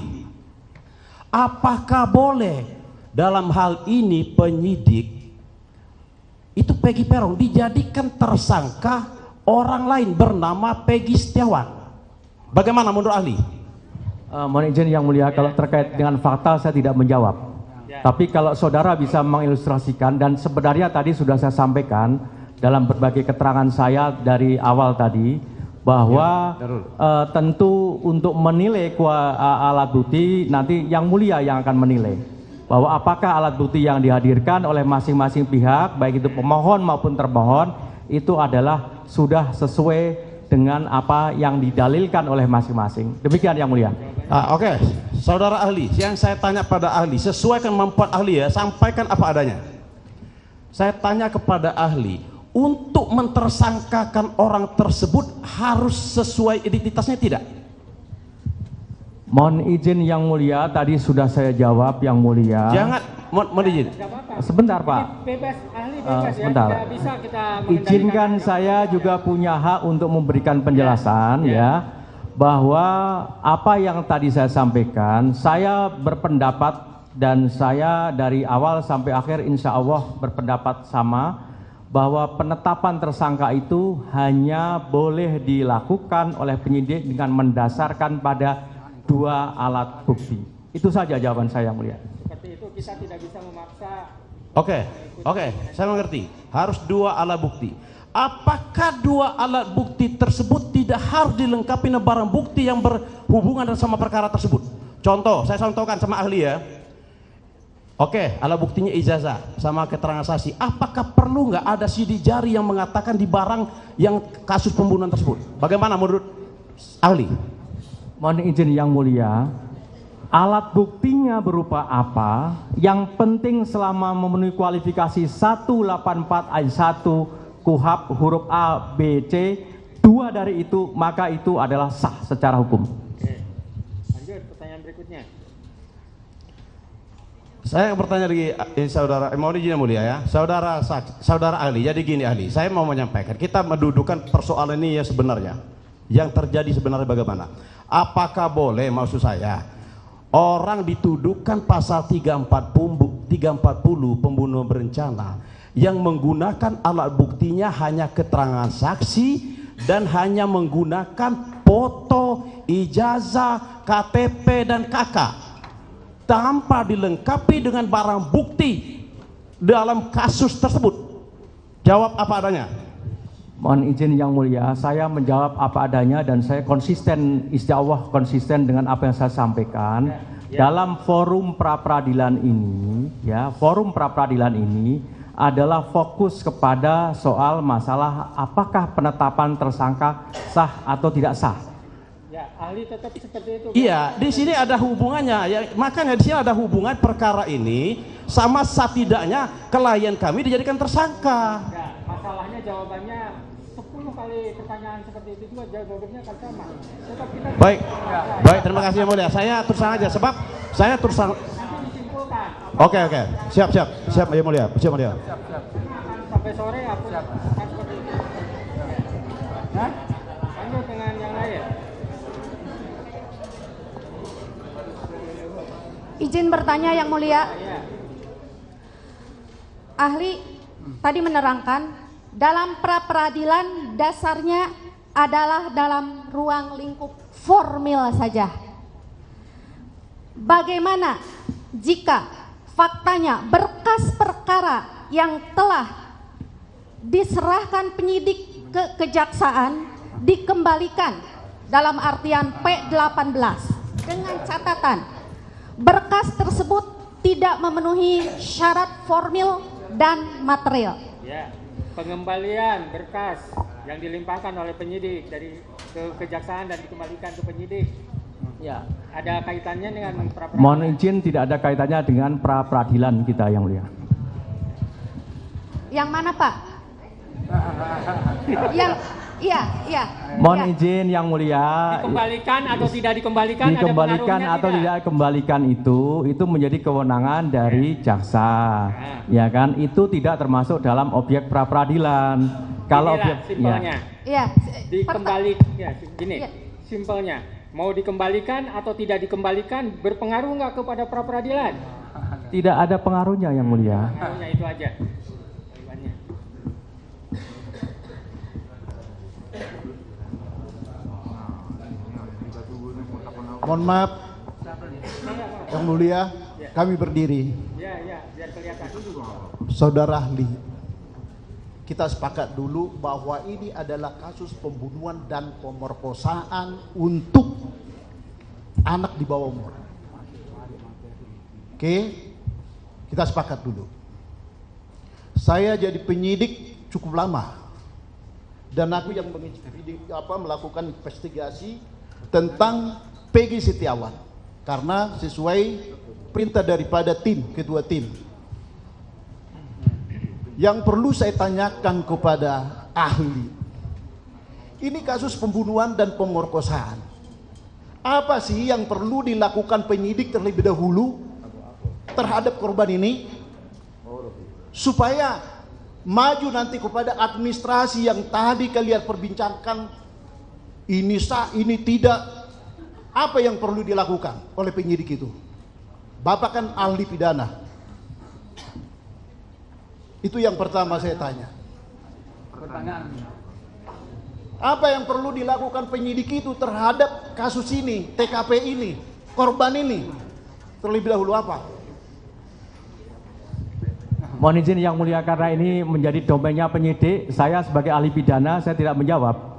apakah boleh dalam hal ini penyidik itu Peggy Perong dijadikan tersangka orang lain bernama Peggy Setiawan? Bagaimana menurut ahli? Mohon izin Yang Mulia, kalau terkait dengan fakta saya tidak menjawab. Tapi kalau saudara bisa mengilustrasikan, dan sebenarnya tadi sudah saya sampaikan dalam berbagai keterangan saya dari awal tadi, bahwa tentu untuk menilai alat bukti nanti Yang Mulia yang akan menilai. Bahwa apakah alat bukti yang dihadirkan oleh masing-masing pihak, baik itu pemohon maupun termohon, itu adalah sudah sesuai dengan apa yang didalilkan oleh masing-masing. Demikian Yang Mulia. Oke. Saudara ahli, yang saya tanya pada ahli, sesuai kemampuan ahli ya, sampaikan apa adanya. Saya tanya kepada ahli, untuk mentersangkakan orang tersebut harus sesuai identitasnya tidak? Mohon izin Yang Mulia, tadi sudah saya jawab Yang Mulia. Jangan, mohon izin. Sebentar Pak. Bebas, ahli bebas sebentar. ya. Tidak bisa kita izinkan saya juga punya hak untuk memberikan penjelasan ya, bahwa apa yang tadi saya sampaikan, saya berpendapat dan saya dari awal sampai akhir insya Allah berpendapat sama, bahwa penetapan tersangka itu hanya boleh dilakukan oleh penyidik dengan mendasarkan pada 2 alat bukti. Itu saja jawaban saya Yang Mulia. Seperti itu, kita tidak bisa memaksa. Oke, saya mengerti. Harus 2 alat bukti. Apakah 2 alat bukti tersebut tidak harus dilengkapi dengan barang bukti yang berhubungan sama perkara tersebut? Contoh, saya contohkan sama ahli ya. Oke, alat buktinya ijazah sama keterangan saksi. Apakah perlu nggak ada sidik jari yang mengatakan di barang yang kasus pembunuhan tersebut? Bagaimana menurut ahli? Mohon izin Yang Mulia, alat buktinya berupa apa? Yang penting selama memenuhi kualifikasi 184 ayat 1 KUHP huruf A, B, C, 2 dari itu, maka itu adalah sah secara hukum. Oke. Lanjut, pertanyaan berikutnya. Saya bertanya lagi, saudara, mohon izin Yang Mulia ya, saudara ahli. Jadi gini ahli, saya mau menyampaikan, kita mendudukan persoalan ini yang sebenarnya, yang terjadi sebenarnya bagaimana? Apakah boleh, maksud saya, orang dituduhkan pasal 340 pembunuhan berencana yang menggunakan alat buktinya hanya keterangan saksi dan hanya menggunakan foto, ijazah, KTP dan KK tanpa dilengkapi dengan barang bukti dalam kasus tersebut. Jawab apa adanya. Mohon izin Yang Mulia, saya menjawab apa adanya dan saya konsisten, insya Allah konsisten dengan apa yang saya sampaikan. Dalam forum pra-peradilan ini, ya, forum pra-peradilan ini adalah fokus kepada soal masalah apakah penetapan tersangka sah atau tidak sah. Ya, ahli tetap seperti itu. Iya, di sini ada hubungannya. Ya, makanya di sini ada hubungan perkara ini sama setidaknya klien kami dijadikan tersangka. Ya, masalahnya jawabannya 10 kali pertanyaan seperti itu juga jawabannya akan sama. Tetap kita Baik, terima kasih Yang Mulia. Saya terusang aja sebab saya terusang. nanti disimpulkan. Oke, siap Yang Mulia, siap Mulia. Sampai sore aku akan seperti itu. Hah? Lanjut dengan yang lain. Izin bertanya Yang Mulia. Ahli tadi menerangkan dalam pra peradilan dasarnya adalah dalam ruang lingkup formil saja. Bagaimana jika faktanya berkas perkara yang telah diserahkan penyidik ke kejaksaan dikembalikan dalam artian P18 dengan catatan berkas tersebut tidak memenuhi syarat formil dan material. Ya, pengembalian berkas yang dilimpahkan oleh penyidik dari ke kejaksaan dan dikembalikan ke penyidik. Ya. Ada kaitannya dengan pra peradilan? Mohon izin, tidak ada kaitannya dengan pra peradilan kita Yang Mulia. Yang mana Pak? Iya. Mohon izin Yang Mulia. Dikembalikan atau tidak dikembalikan? Dikembalikan atau tidak dikembalikan itu menjadi kewenangan dari jaksa, ya kan? Itu tidak termasuk dalam objek pra peradilan. Kalau objek, simpelnya. Ya. Dikembalikan, ya, gini, simpelnya. Mau dikembalikan atau tidak dikembalikan berpengaruh nggak kepada pra peradilan? Tidak ada pengaruhnya Yang Mulia. Pengaruhnya itu aja. Mohon maaf, Yang Mulia, kami berdiri. Ya, biar kelihatan. Saudara ahli, kita sepakat dulu bahwa ini adalah kasus pembunuhan dan pemerkosaan untuk anak di bawah umur. Oke, kita sepakat dulu. Saya jadi penyidik cukup lama dan aku yang melakukan investigasi tentang Peggy Setiawan karena sesuai perintah daripada ketua tim. Yang perlu saya tanyakan kepada ahli, ini kasus pembunuhan dan pemerkosaan. Apa sih yang perlu dilakukan penyidik terlebih dahulu terhadap korban ini supaya maju nanti kepada administrasi yang tadi kalian perbincangkan, ini sah, ini tidak. Apa yang perlu dilakukan oleh penyidik itu? Bapak kan ahli pidana. Itu yang pertama saya tanya. Apa yang perlu dilakukan penyidik itu terhadap kasus ini, TKP ini, korban ini? Terlebih dahulu apa? Mohon izin Yang Mulia, karena ini menjadi domainnya penyidik, saya sebagai ahli pidana saya tidak menjawab.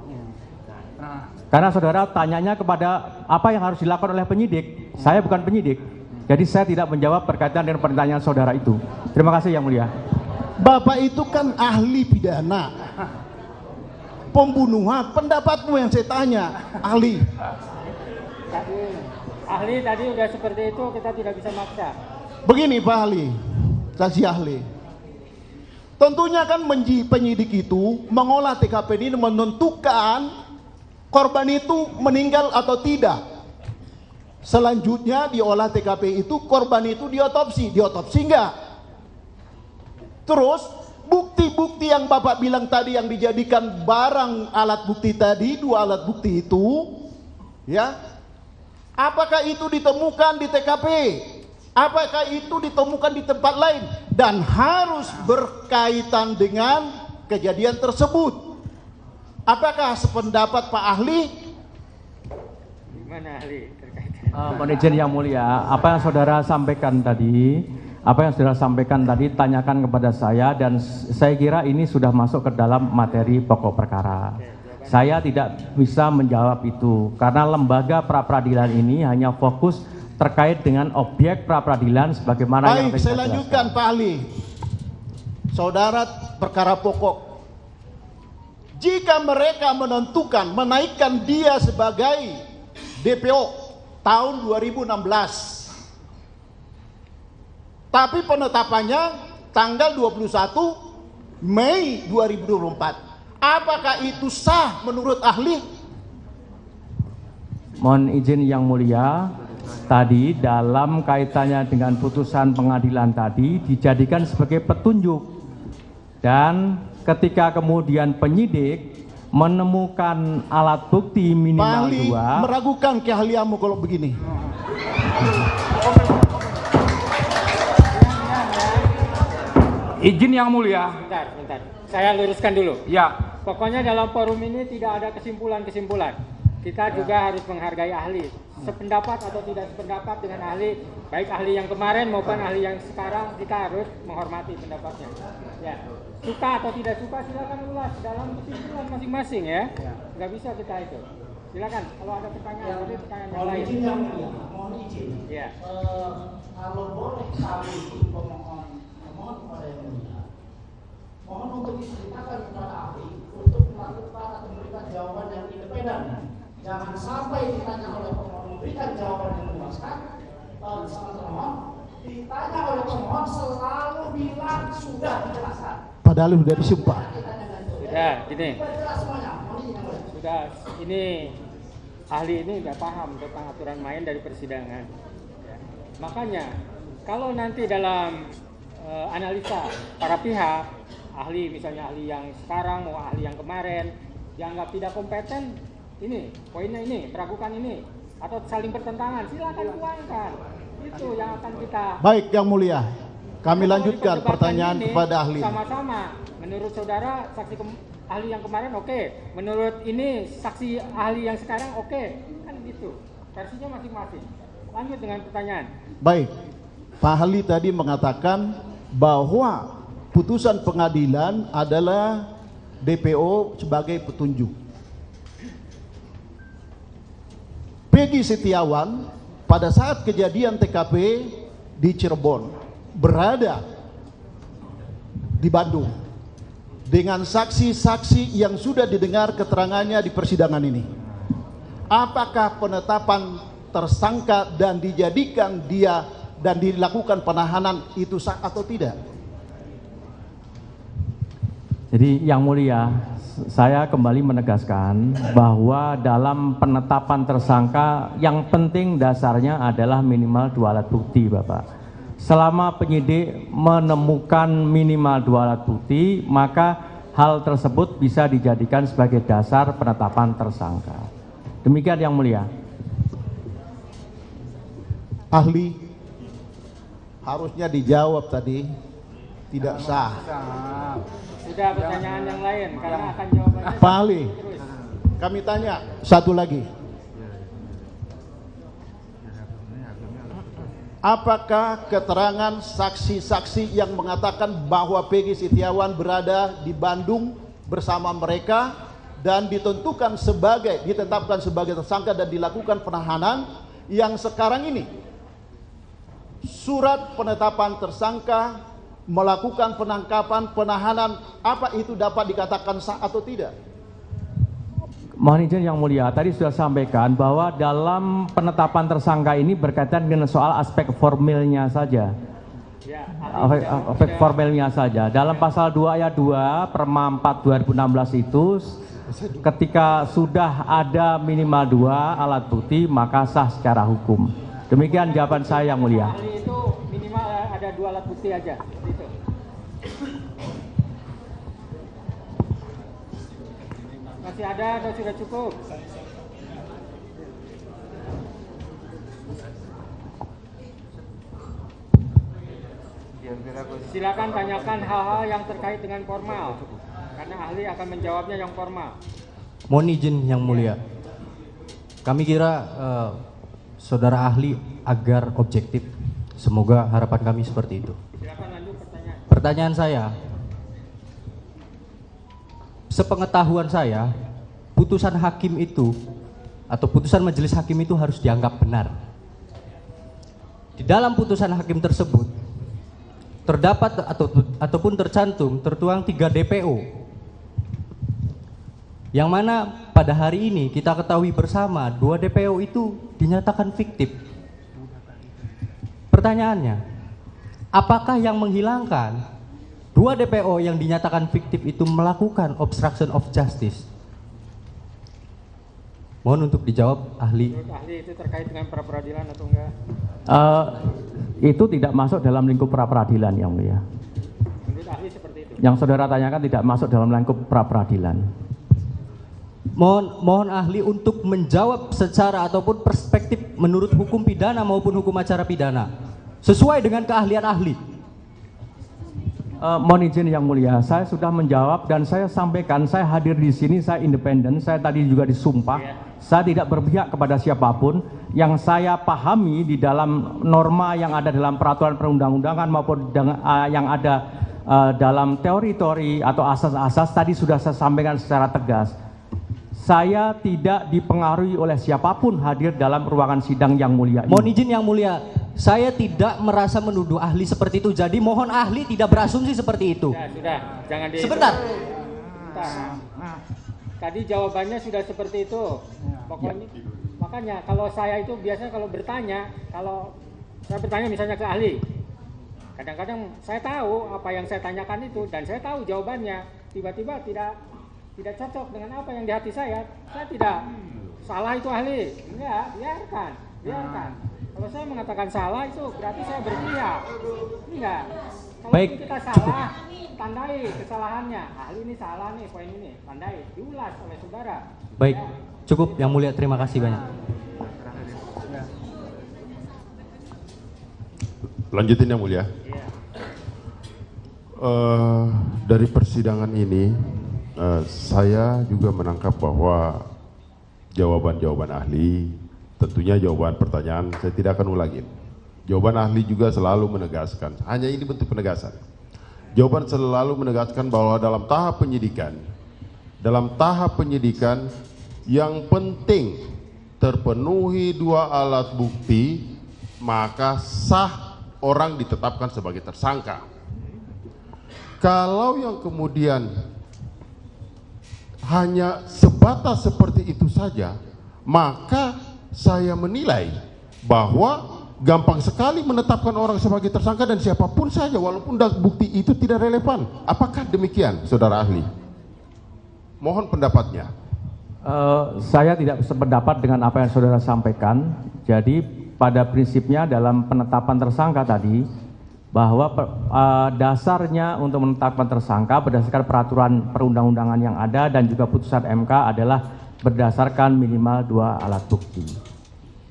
Karena saudara tanyanya kepada apa yang harus dilakukan oleh penyidik. Saya bukan penyidik, jadi saya tidak menjawab berkaitan dengan pertanyaan saudara itu. Terima kasih Yang Mulia. Bapak itu kan ahli pidana, pembunuhan, pendapatmu yang saya tanya, ahli. Ahli tadi udah seperti itu, kita tidak bisa maksa. Begini Pak ahli, saksi ahli. Tentunya kan penyidik itu mengolah TKP ini menentukan korban itu meninggal atau tidak. Selanjutnya diolah TKP itu, korban itu diotopsi enggak? Terus bukti-bukti yang Bapak bilang tadi yang dijadikan barang alat bukti tadi, 2 alat bukti itu, ya, apakah itu ditemukan di TKP? Apakah itu ditemukan di tempat lain? Dan harus berkaitan dengan kejadian tersebut. Apakah sependapat Pak ahli? Gimana ahli terkait? Mohon izin Yang Mulia, apa yang saudara sampaikan tadi, tanyakan kepada saya dan saya kira ini sudah masuk ke dalam materi pokok perkara. Saya tidak bisa menjawab itu karena lembaga pra peradilan ini hanya fokus terkait dengan objek pra peradilan sebagaimana yang baik, saya lanjutkan Pak ahli. Saudara perkara pokok. Jika mereka menentukan menaikkan dia sebagai DPO tahun 2016, tapi penetapannya tanggal 21 Mei 2024, apakah itu sah menurut ahli? Mohon izin Yang Mulia, tadi dalam kaitannya dengan putusan pengadilan tadi dijadikan sebagai petunjuk, dan ketika kemudian penyidik menemukan alat bukti minimal 2, meragukan keahlianmu kalau begini. Izin Yang Mulia. Bentar. Saya luruskan dulu. Ya. Pokoknya dalam forum ini tidak ada kesimpulan-kesimpulan. Kita juga harus menghargai ahli. Sependapat atau tidak sependapat dengan ahli, baik ahli yang kemarin maupun ahli yang sekarang, kita harus menghormati pendapatnya. Ya. Suka atau tidak suka silakan ulas dalam kesimpulan masing-masing ya. Nggak bisa kita itu. Silakan kalau ada pertanyaan, pertanyaan yang lain. Mohon izin. Ya. Kalau boleh kami pemohon kepada Yang Mulia, mohon untuk diceritakan kepada ahli untuk melakukan atau memberikan jawaban yang independen. Jangan sampai ditanya oleh pemohon memberikan jawaban yang memuaskan, sama termohon ditanya oleh pemohon selalu bilang sudah dijelaskan. Padahal sudah disumpah. Sudah, gini. Sudah, ini ahli ini nggak paham tentang aturan main dari persidangan. Ya. Makanya kalau nanti dalam analisa para pihak, ahli misalnya ahli yang sekarang mau ahli yang kemarin dianggap tidak kompeten, ini poinnya ini, meragukan ini atau saling bertentangan, silakan tuangkan. Itu yang akan kita. Baik, Yang Mulia. Kami lanjutkan pertanyaan kepada ahli. Sama-sama. Menurut saudara saksi ahli yang kemarin oke. Menurut ini saksi ahli yang sekarang oke. Kan gitu. Versinya masing-masing. Lanjut dengan pertanyaan. Baik. Pak ahli tadi mengatakan bahwa putusan pengadilan adalah DPO sebagai petunjuk. Peggy Setiawan pada saat kejadian TKP di Cirebon berada di Bandung dengan saksi-saksi yang sudah didengar keterangannya di persidangan ini. Apakah penetapan tersangka dan dijadikan dia dan dilakukan penahanan itu sah atau tidak? Jadi Yang Mulia, saya kembali menegaskan bahwa dalam penetapan tersangka yang penting dasarnya adalah minimal 2 alat bukti, Bapak. Selama penyidik menemukan minimal 2 alat bukti, maka hal tersebut bisa dijadikan sebagai dasar penetapan tersangka. Demikian Yang Mulia. Ahli harusnya dijawab tadi tidak sah. Sudah pertanyaan yang lain karena akan jawabannya. Pak ahli, kami tanya satu lagi. Apakah keterangan saksi-saksi yang mengatakan bahwa Peggy Setiawan berada di Bandung bersama mereka dan ditetapkan sebagai tersangka dan dilakukan penahanan yang sekarang ini surat penetapan tersangka melakukan penangkapan penahanan, apa itu dapat dikatakan sah atau tidak? Mohon izin Yang Mulia, tadi sudah sampaikan bahwa dalam penetapan tersangka ini berkaitan dengan soal aspek formilnya saja. Aspek formilnya saja. Dalam pasal 2 ayat 2 Perma 4 2016 itu ketika sudah ada minimal 2 alat bukti maka sah secara hukum. Demikian jawaban saya Yang Mulia. Ahli itu minimal ada 2 alat bukti aja. Gitu. Masih ada atau sudah cukup? Silakan tanyakan hal-hal yang terkait dengan formal, karena ahli akan menjawabnya yang formal. Mohon izin Yang Mulia, kami kira saudara ahli agar objektif. Semoga harapan kami seperti itu. Silakan lanjut pertanyaan. Pertanyaan saya, sepengetahuan saya, putusan hakim itu atau putusan majelis hakim itu harus dianggap benar. Di dalam putusan hakim tersebut terdapat ataupun tertuang 3 DPO, yang mana pada hari ini kita ketahui bersama 2 DPO itu dinyatakan fiktif. Pertanyaannya, apakah yang menghilangkan 2 DPO yang dinyatakan fiktif itu melakukan obstruction of justice? Mohon untuk dijawab ahli. Menurut ahli itu terkait dengan pra peradilan atau enggak? Itu tidak masuk dalam lingkup pra peradilan Yang Mulia. Menurut ahli seperti itu. Yang saudara tanyakan tidak masuk dalam lingkup pra peradilan. Mohon ahli untuk menjawab secara ataupun perspektif menurut hukum pidana maupun hukum acara pidana sesuai dengan keahlian ahli. Mohon izin yang mulia, saya sudah menjawab dan saya sampaikan, saya hadir di sini, saya independen, saya tadi juga disumpah, saya tidak berpihak kepada siapapun. Yang saya pahami di dalam norma yang ada dalam peraturan perundang-undangan maupun yang ada dalam teori-teori atau asas-asas tadi sudah saya sampaikan secara tegas. Saya tidak dipengaruhi oleh siapapun hadir dalam ruangan sidang yang mulia ini. Mohon izin yang mulia, saya tidak merasa menuduh ahli seperti itu. Jadi mohon ahli tidak berasumsi seperti itu. Sudah, jangan di. Sebentar. Tadi jawabannya sudah seperti itu. Pokoknya, makanya kalau saya itu biasanya kalau saya bertanya misalnya ke ahli, kadang-kadang saya tahu apa yang saya tanyakan itu dan saya tahu jawabannya. Tiba-tiba tidak cocok dengan apa yang di hati saya tidak salah itu ahli. Enggak, biarkan. Kalau saya mengatakan salah itu berarti saya berpihak. Enggak. Kalau Baik. kita salah, tandai kesalahannya. Ahli ini salah nih, poin ini, tandai, diulas oleh saudara. Baik, cukup yang mulia, terima kasih banyak. Lanjutin yang mulia. Dari persidangan ini saya juga menangkap bahwa jawaban-jawaban ahli, tentunya jawaban pertanyaan saya tidak akan ulangin. Jawaban ahli juga selalu menegaskan, hanya ini bentuk penegasan. Jawaban selalu menegaskan bahwa dalam tahap penyidikan yang penting terpenuhi 2 alat bukti, maka sah orang ditetapkan sebagai tersangka. Kalau yang kemudian hanya sebatas seperti itu saja, maka saya menilai bahwa gampang sekali menetapkan orang sebagai tersangka dan siapapun saja walaupun bukti itu tidak relevan. Apakah demikian, saudara ahli? Mohon pendapatnya. Saya tidak sependapat dengan apa yang saudara sampaikan. Jadi pada prinsipnya dalam penetapan tersangka tadi, bahwa dasarnya untuk menetapkan tersangka berdasarkan peraturan perundang-undangan yang ada dan juga putusan MK adalah berdasarkan minimal 2 alat bukti.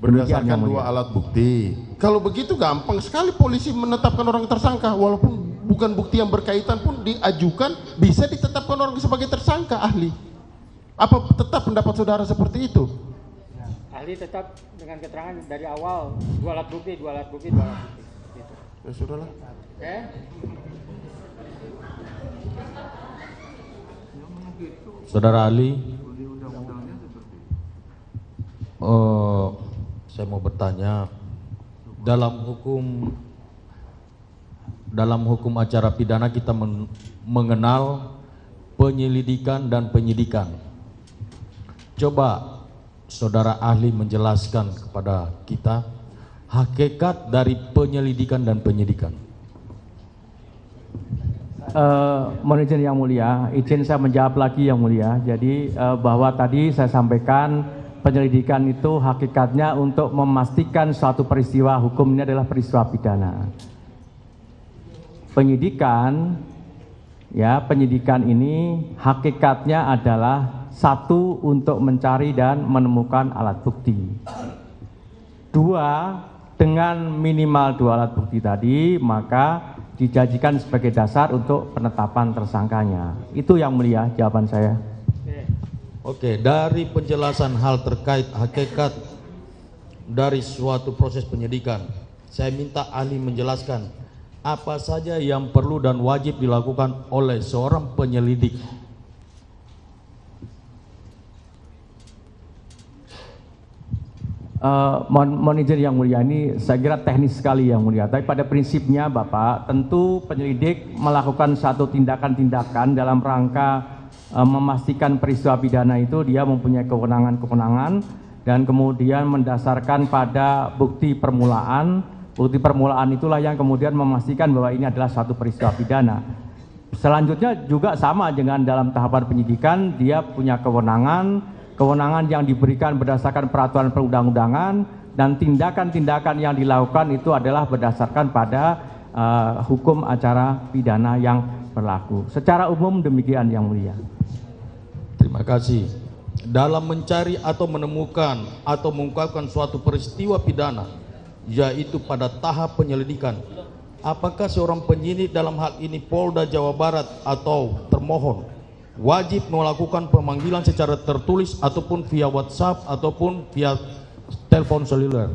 Berdasarkan 2 alat bukti. Kalau begitu gampang sekali polisi menetapkan orang tersangka, walaupun bukan bukti yang berkaitan pun diajukan, bisa ditetapkan orang sebagai tersangka, ahli. Apa tetap pendapat saudara seperti itu? Ahli tetap dengan keterangan dari awal 2 alat bukti. Ya sudahlah. Saudara ahli, saya mau bertanya, dalam hukum acara pidana kita mengenal penyelidikan dan penyidikan. Coba saudara ahli menjelaskan kepada kita hakikat dari penyelidikan dan penyidikan. Mohon izin yang mulia, izin saya menjawab lagi yang mulia. Jadi bahwa tadi saya sampaikan penyelidikan itu hakikatnya untuk memastikan suatu peristiwa hukum ini adalah peristiwa pidana. Penyidikan ini hakikatnya adalah 1 untuk mencari dan menemukan alat bukti. 2, dengan minimal 2 alat bukti tadi, maka dijadikan sebagai dasar untuk penetapan tersangkanya. Itu yang mulia jawaban saya. Oke, dari penjelasan hal terkait hakikat dari suatu proses penyidikan, saya minta ahli menjelaskan apa saja yang perlu dan wajib dilakukan oleh seorang penyelidik. Mohon izin yang mulia, ini saya kira teknis sekali yang mulia. Tapi pada prinsipnya Bapak, tentu penyelidik melakukan satu tindakan-tindakan dalam rangka memastikan peristiwa pidana itu dia mempunyai kewenangan-kewenangan dan kemudian mendasarkan pada bukti permulaan. Bukti permulaan itulah yang kemudian memastikan bahwa ini adalah suatu peristiwa pidana. Selanjutnya juga sama dengan dalam tahapan penyidikan, dia punya kewenangan yang diberikan berdasarkan peraturan perundang-undangan dan tindakan-tindakan yang dilakukan itu adalah berdasarkan pada hukum acara pidana yang berlaku. Secara umum demikian yang mulia. Terima kasih. Dalam mencari atau menemukan atau mengungkapkan suatu peristiwa pidana, yaitu pada tahap penyelidikan, apakah seorang penyidik dalam hal ini Polda Jawa Barat atau termohon wajib melakukan pemanggilan secara tertulis ataupun via WhatsApp ataupun via telepon seluler?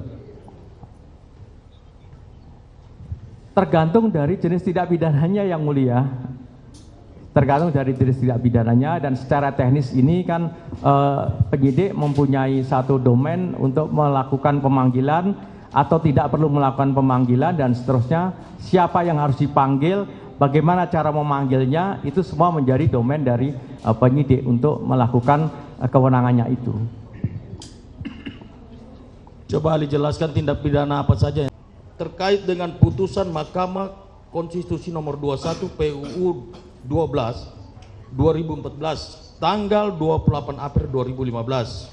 Tergantung dari jenis tindak pidananya yang mulia. Tergantung dari jenis tindak pidananya, dan secara teknis ini kan penyidik mempunyai satu domain untuk melakukan pemanggilan atau tidak perlu melakukan pemanggilan dan seterusnya. Siapa yang harus dipanggil, bagaimana cara memanggilnya, itu semua menjadi domain dari penyidik untuk melakukan kewenangannya itu. Coba ahli jelaskan tindak pidana apa saja terkait dengan putusan Mahkamah Konstitusi nomor 21 PUU 12/2014 tanggal 28 April 2015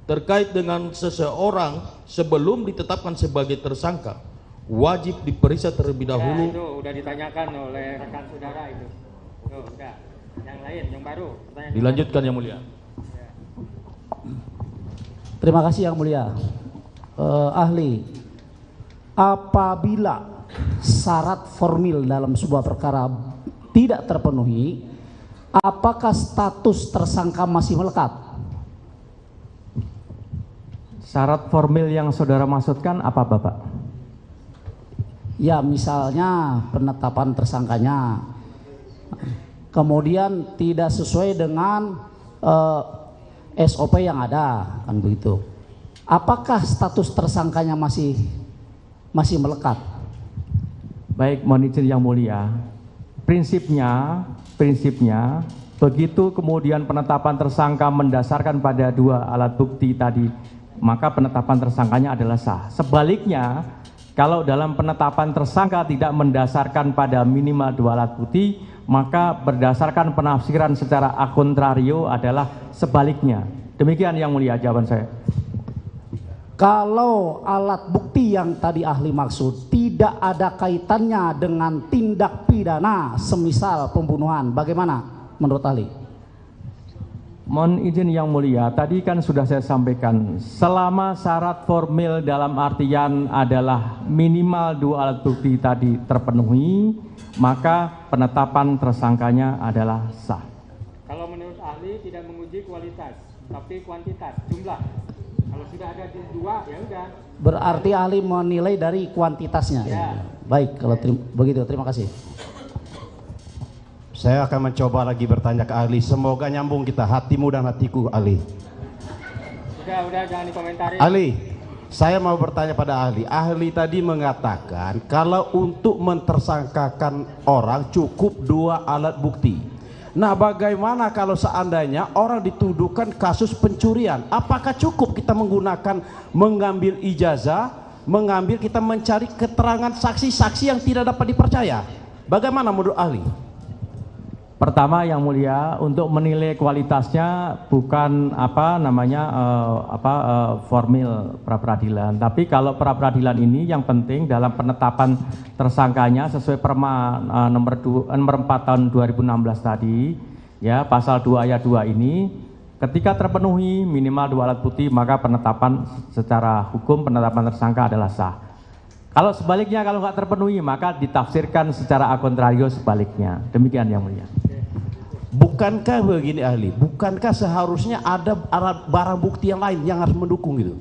terkait dengan seseorang sebelum ditetapkan sebagai tersangka wajib diperiksa terlebih dahulu. Ya, itu udah ditanyakan oleh rekan saudara itu. Tuh, udah. Yang lain, yang baru. Dilanjutkan yang mulia. Terima kasih yang mulia. Ahli, apabila syarat formil dalam sebuah perkara tidak terpenuhi, apakah status tersangka masih melekat? Syarat formil yang saudara maksudkan apa, Bapak? Ya, misalnya penetapan tersangkanya kemudian tidak sesuai dengan SOP yang ada, kan begitu. Apakah status tersangkanya masih melekat? Baik, mohon izin yang mulia. Prinsipnya begitu kemudian penetapan tersangka mendasarkan pada dua alat bukti tadi, maka penetapan tersangkanya adalah sah. Sebaliknya, kalau dalam penetapan tersangka tidak mendasarkan pada minimal dua alat bukti, maka berdasarkan penafsiran secara a contrario adalah sebaliknya. Demikian yang mulia jawaban saya. Kalau alat bukti yang tadi ahli maksud tidak ada kaitannya dengan tindak pidana semisal pembunuhan, bagaimana menurut ahli? Mohon izin yang mulia, tadi kan sudah saya sampaikan, selama syarat formil dalam artian adalah minimal dua alat bukti tadi terpenuhi, maka penetapan tersangkanya adalah sah. Kalau menurut ahli tidak menguji kualitas, tapi kuantitas, jumlah. Kalau sudah ada dua, ya udah. Berarti ahli menilai dari kuantitasnya. Ya. Baik, kalau begitu, terima kasih. Saya akan mencoba lagi bertanya ke ahli. Semoga nyambung kita, hatimu dan hatiku, ahli. Udah, jangan dikomentari. Ahli, saya mau bertanya pada ahli. Ahli tadi mengatakan kalau untuk mentersangkakan orang cukup dua alat bukti. Nah, bagaimana kalau seandainya orang dituduhkan kasus pencurian? Apakah cukup kita mengambil ijazah, kita mencari keterangan saksi-saksi yang tidak dapat dipercaya? Bagaimana menurut ahli? Pertama yang mulia, untuk menilai kualitasnya bukan formil pra-peradilan, tapi kalau pra-peradilan ini yang penting dalam penetapan tersangkanya sesuai Perma nomor 4 tahun 2016 tadi, ya, pasal 2 ayat 2 ini, ketika terpenuhi minimal dua alat bukti, maka penetapan secara hukum penetapan tersangka adalah sah. Kalau sebaliknya, kalau nggak terpenuhi, maka ditafsirkan secara a contrario sebaliknya. Demikian yang mulia. Bukankah begini ahli, bukankah seharusnya ada barang bukti yang lain yang harus mendukung gitu?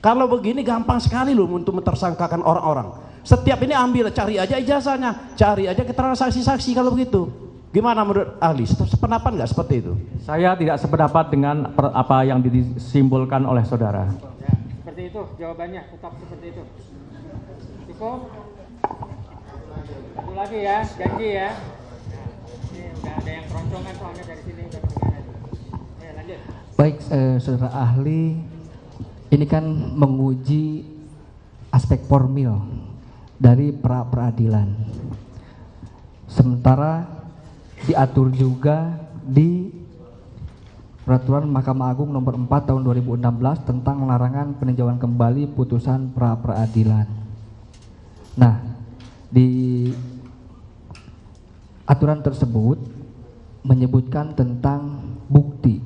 Kalau begini gampang sekali loh untuk mentersangkakan orang-orang. Setiap ini ambil, cari aja ijazahnya, cari aja keterangan saksi-saksi kalau begitu. Gimana menurut ahli? Sependapat nggak seperti itu? Saya tidak sependapat dengan apa yang disimpulkan oleh saudara. Ya, seperti itu jawabannya, tetap seperti itu. Cukup? Satu lagi ya, janji ya. Udah ada yang keroncongan soalnya dari sini udah kedengaran. Ya, lanjut. Baik, saudara ahli, ini kan menguji aspek formil dari pra-peradilan. Sementara diatur juga di Peraturan Mahkamah Agung nomor 4 tahun 2016 tentang larangan peninjauan kembali putusan pra-peradilan. Nah, di aturan tersebut menyebutkan tentang bukti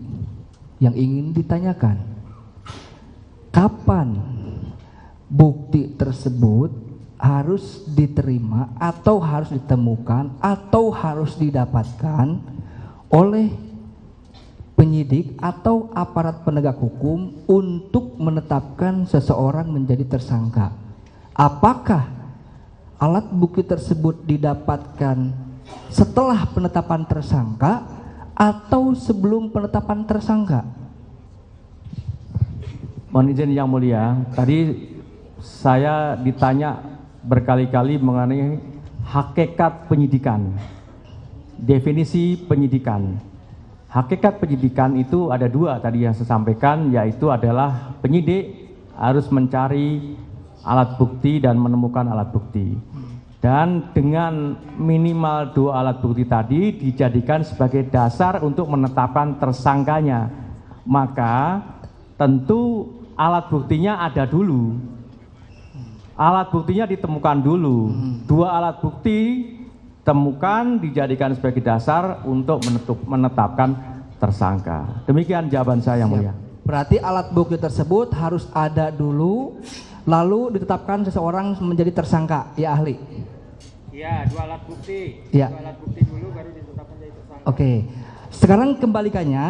yang ingin ditanyakan. Kapan bukti tersebut harus diterima atau harus ditemukan atau harus didapatkan oleh penyidik atau aparat penegak hukum untuk menetapkan seseorang menjadi tersangka. Apakah alat bukti tersebut didapatkan setelah penetapan tersangka atau sebelum penetapan tersangka? Mohon izin Yang Mulia, tadi saya ditanya berkali-kali mengenai hakikat penyidikan, definisi penyidikan. Hakikat penyidikan itu ada dua tadi yang saya sampaikan, yaitu adalah penyidik harus mencari alat bukti dan menemukan alat bukti. Dan dengan minimal 2 alat bukti tadi dijadikan sebagai dasar untuk menetapkan tersangkanya. Maka tentu alat buktinya ada dulu. Alat buktinya ditemukan dulu. 2 alat bukti temukan dijadikan sebagai dasar untuk menetapkan tersangka. Demikian jawaban saya Yang Mulia. Berarti alat bukti tersebut harus ada dulu, lalu ditetapkan seseorang menjadi tersangka, ya ahli? Iya, 2 alat bukti. Ya. 2 alat bukti dulu baru ditetapkan jadi tersangka. Oke. Sekarang kembalikannya,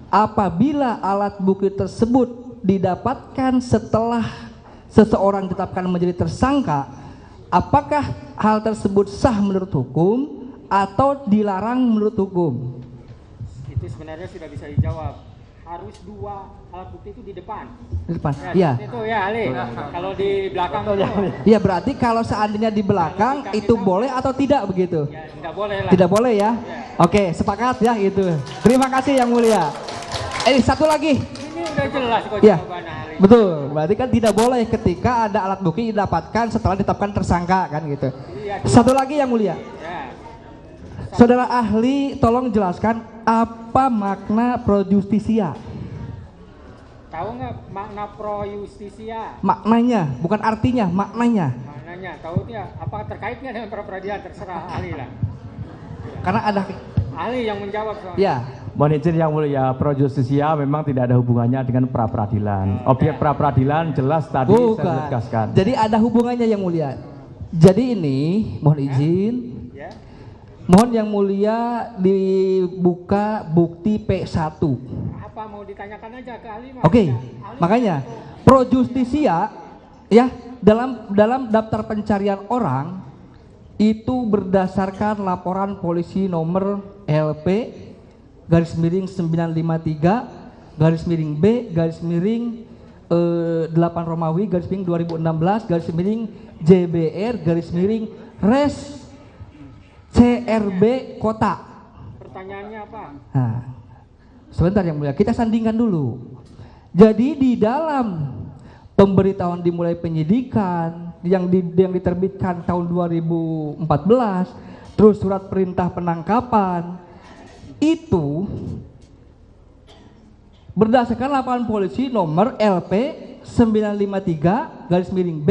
apabila alat bukti tersebut didapatkan setelah seseorang ditetapkan menjadi tersangka, apakah hal tersebut sah menurut hukum atau dilarang menurut hukum? Itu sebenarnya sudah bisa dijawab. Harus 2 alat bukti itu di depan. Di depan, ya. iya. Itu ya Ali. Kalau di belakang itu. Iya, berarti kalau seandainya di belakang itu boleh atau tidak begitu? Ya, tidak boleh lah. Tidak boleh ya? Oke, sepakat ya itu. Terima kasih Yang Mulia. Satu lagi. Ini udah jelas kok Ya, jawabannya Ali. betul. Berarti kan tidak boleh ketika ada alat bukti didapatkan setelah ditetapkan tersangka kan gitu. Iya, Satu lagi Yang Mulia. Ya. Saudara ahli, tolong jelaskan apa makna pro justisia? Tahu nggak makna pro justisia? Maknanya, bukan artinya, maknanya. Maknanya, tahu dia? Apa terkaitnya dengan pra peradilan? Terserah ahli lah. Karena ada ahli yang menjawab soalnya. Ya. Mohon izin Yang Mulia, pro justisia memang tidak ada hubungannya dengan pra peradilan. Objek pra peradilan jelas tadi saya tegaskan. Jadi ada hubungannya Yang Mulia. Jadi ini mohon izin. Ya. Mohon Yang Mulia dibuka bukti P1. Apa mau ditanyakan aja ke ahli? Oke, makanya pro justisia ya dalam daftar pencarian orang itu berdasarkan laporan polisi nomor LP garis miring 953 garis miring B garis miring 8 Romawi garis miring 2016 garis miring JBR garis miring Res CRB Kota. Pertanyaannya apa? Nah, sebentar Yang Mulia, kita sandingkan dulu. Jadi di dalam pemberitahuan dimulai penyidikan yang diterbitkan tahun 2014, terus surat perintah penangkapan itu berdasarkan laporan polisi nomor LP 953 garis miring B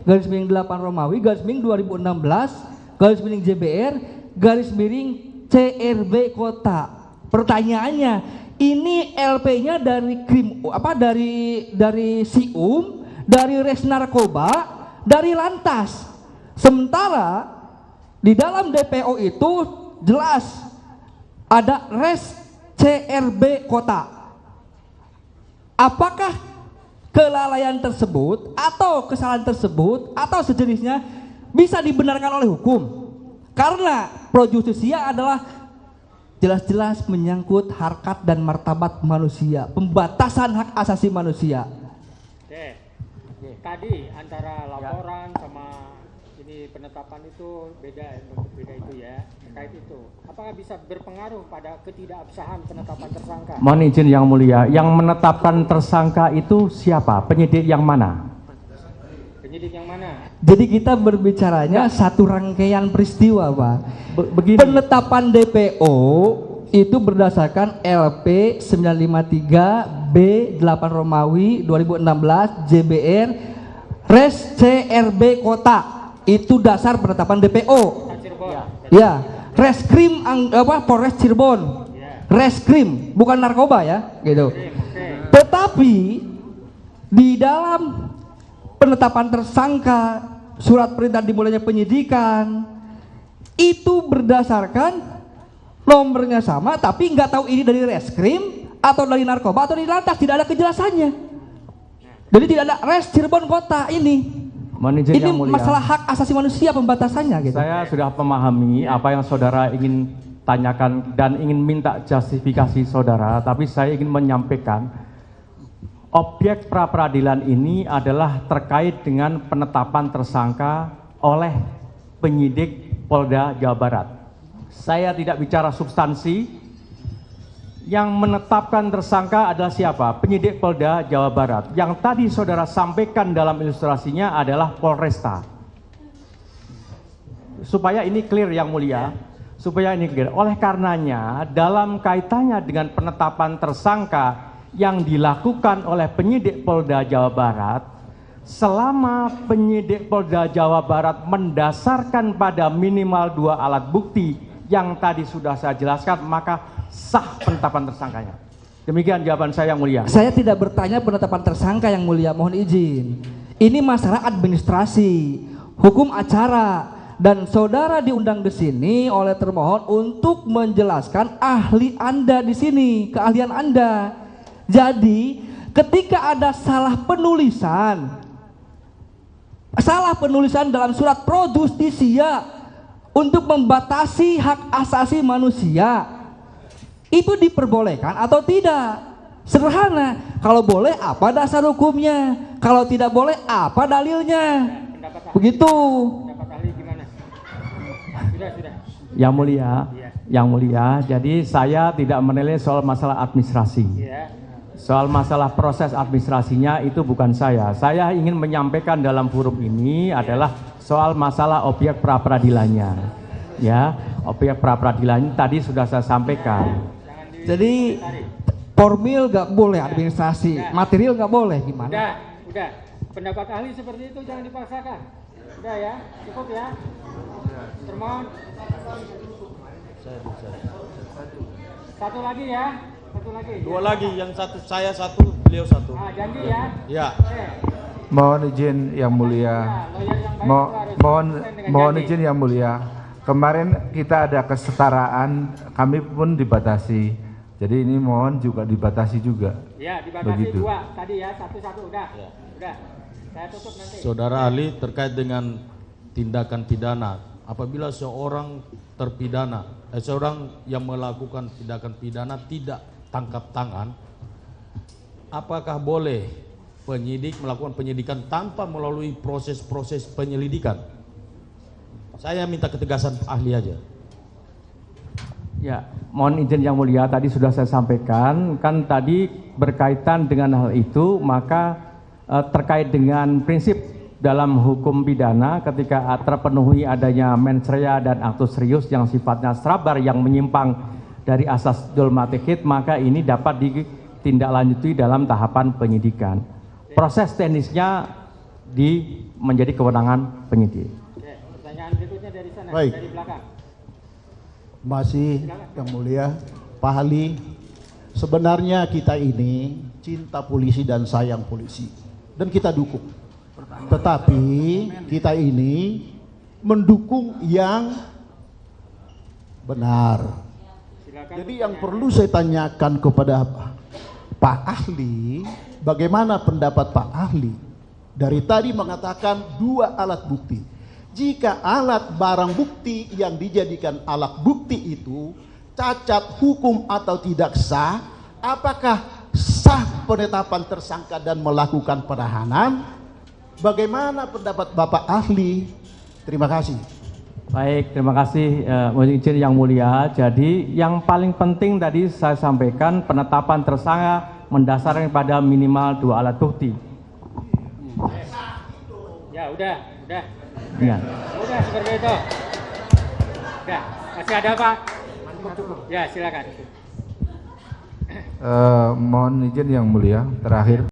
garis miring 8 Romawi garis miring 2016 garis miring JBR garis miring CRB Kota. Pertanyaannya, ini LP-nya dari dari SIUM, dari Res Narkoba, dari Lantas. Sementara di dalam DPO itu jelas ada Res CRB Kota. Apakah kelalaian tersebut atau kesalahan tersebut atau sejenisnya bisa dibenarkan oleh hukum? Karena pro justisia adalah jelas-jelas menyangkut harkat dan martabat manusia, pembatasan hak asasi manusia. Oke. Tadi antara laporan sama ini penetapan itu beda itu ya, terkait itu. Apakah bisa berpengaruh pada ketidakabsahan penetapan tersangka? Mohon izin Yang Mulia, yang menetapkan tersangka itu siapa? Penyidik yang mana? Penyidik yang mana? Jadi kita berbicaranya satu rangkaian peristiwa, Pak. Begini. Penetapan DPO itu berdasarkan LP 953 B 8 Romawi 2016 JBR Res CRB Kota. Itu dasar penetapan DPO. Ya, Reskrim Polres Cirebon. Reskrim, bukan narkoba ya, gitu. Tetapi di dalam penetapan tersangka surat perintah dimulainya penyidikan itu berdasarkan nomornya sama, tapi nggak tahu ini dari reskrim atau dari narkoba atau dari lantas, tidak ada kejelasannya. Jadi tidak ada res Cirebon kota ini. Ini masalah hak asasi manusia pembatasannya gitu. Saya sudah memahami apa yang saudara ingin tanyakan dan ingin minta justifikasi saudara, tapi saya ingin menyampaikan objek pra peradilan ini adalah terkait dengan penetapan tersangka oleh penyidik Polda Jawa Barat. Saya tidak bicara substansi. Yang menetapkan tersangka adalah siapa? Penyidik Polda Jawa Barat. Yang tadi saudara sampaikan dalam ilustrasinya adalah Polresta. Supaya ini clear yang mulia, supaya ini clear. Oleh karenanya, dalam kaitannya dengan penetapan tersangka yang dilakukan oleh penyidik Polda Jawa Barat, selama penyidik Polda Jawa Barat mendasarkan pada minimal 2 alat bukti yang tadi sudah saya jelaskan, maka sah penetapan tersangkanya. Demikian jawaban saya yang mulia. Saya tidak bertanya penetapan tersangka yang mulia, mohon izin. Ini masalah administrasi, hukum acara, dan saudara diundang di sini oleh termohon untuk menjelaskan ahli Anda di sini, keahlian Anda. Jadi, ketika ada salah penulisan dalam surat pro justisia untuk membatasi hak asasi manusia, itu diperbolehkan atau tidak? Sederhana, kalau boleh apa dasar hukumnya, kalau tidak boleh apa dalilnya, begitu. Yang mulia, jadi saya tidak menilai soal masalah administrasi. Soal masalah proses administrasinya itu bukan saya. Saya ingin menyampaikan dalam forum ini adalah soal masalah objek pra peradilannya. Ya, objek pra peradilan tadi sudah saya sampaikan. Jadi formil nggak boleh administrasi, material nggak boleh, gimana? Udah. Pendapat ahli seperti itu jangan dipaksakan. Udah ya, cukup ya. Termohon. Satu lagi ya, satu lagi. Dua lagi, yang satu saya satu, beliau satu. Ah, janji ya. Ya. Mohon izin yang mulia. Mohon izin yang mulia. Kemarin kita ada kesetaraan, kami pun dibatasi. Jadi ini mohon juga dibatasi juga. Ya, dibatasi begitu. 2 tadi ya, satu-satu udah. Ya. Udah. Saya tutup nanti. Saudara ahli terkait dengan tindakan pidana, apabila seorang terpidana, seorang yang melakukan tindakan pidana tidak tangkap tangan, apakah boleh penyidik melakukan penyidikan tanpa melalui proses-proses penyelidikan? Saya minta ketegasan ahli aja. Ya, mohon izin yang mulia, tadi sudah saya sampaikan, kan tadi berkaitan dengan hal itu, maka terkait dengan prinsip dalam hukum pidana ketika terpenuhi adanya mens rea dan aktus serius yang sifatnya strabar yang menyimpang dari asas dul matekit, maka ini dapat ditindaklanjuti dalam tahapan penyidikan. Proses teknisnya menjadi kewenangan penyidik. Oke, pertanyaan berikutnya dari sana, baik. dari belakang. Masih yang mulia, Pak ahli, sebenarnya kita ini cinta polisi dan sayang polisi, dan kita dukung. Tetapi kita ini mendukung yang benar. Jadi yang perlu saya tanyakan kepada Pak ahli, bagaimana pendapat Pak ahli? Dari tadi mengatakan 2 alat bukti. Jika alat barang bukti yang dijadikan alat bukti itu cacat hukum atau tidak sah, apakah sah penetapan tersangka dan melakukan penahanan? Bagaimana pendapat Bapak ahli? Terima kasih. Baik, terima kasih mohon izin yang mulia. Jadi yang paling penting tadi saya sampaikan, penetapan tersangka mendasarkan pada minimal 2 alat bukti. Ya udah. Ya. Udah seperti itu. Udah, masih ada Pak? Ya silakan. Mohon izin yang mulia, terakhir.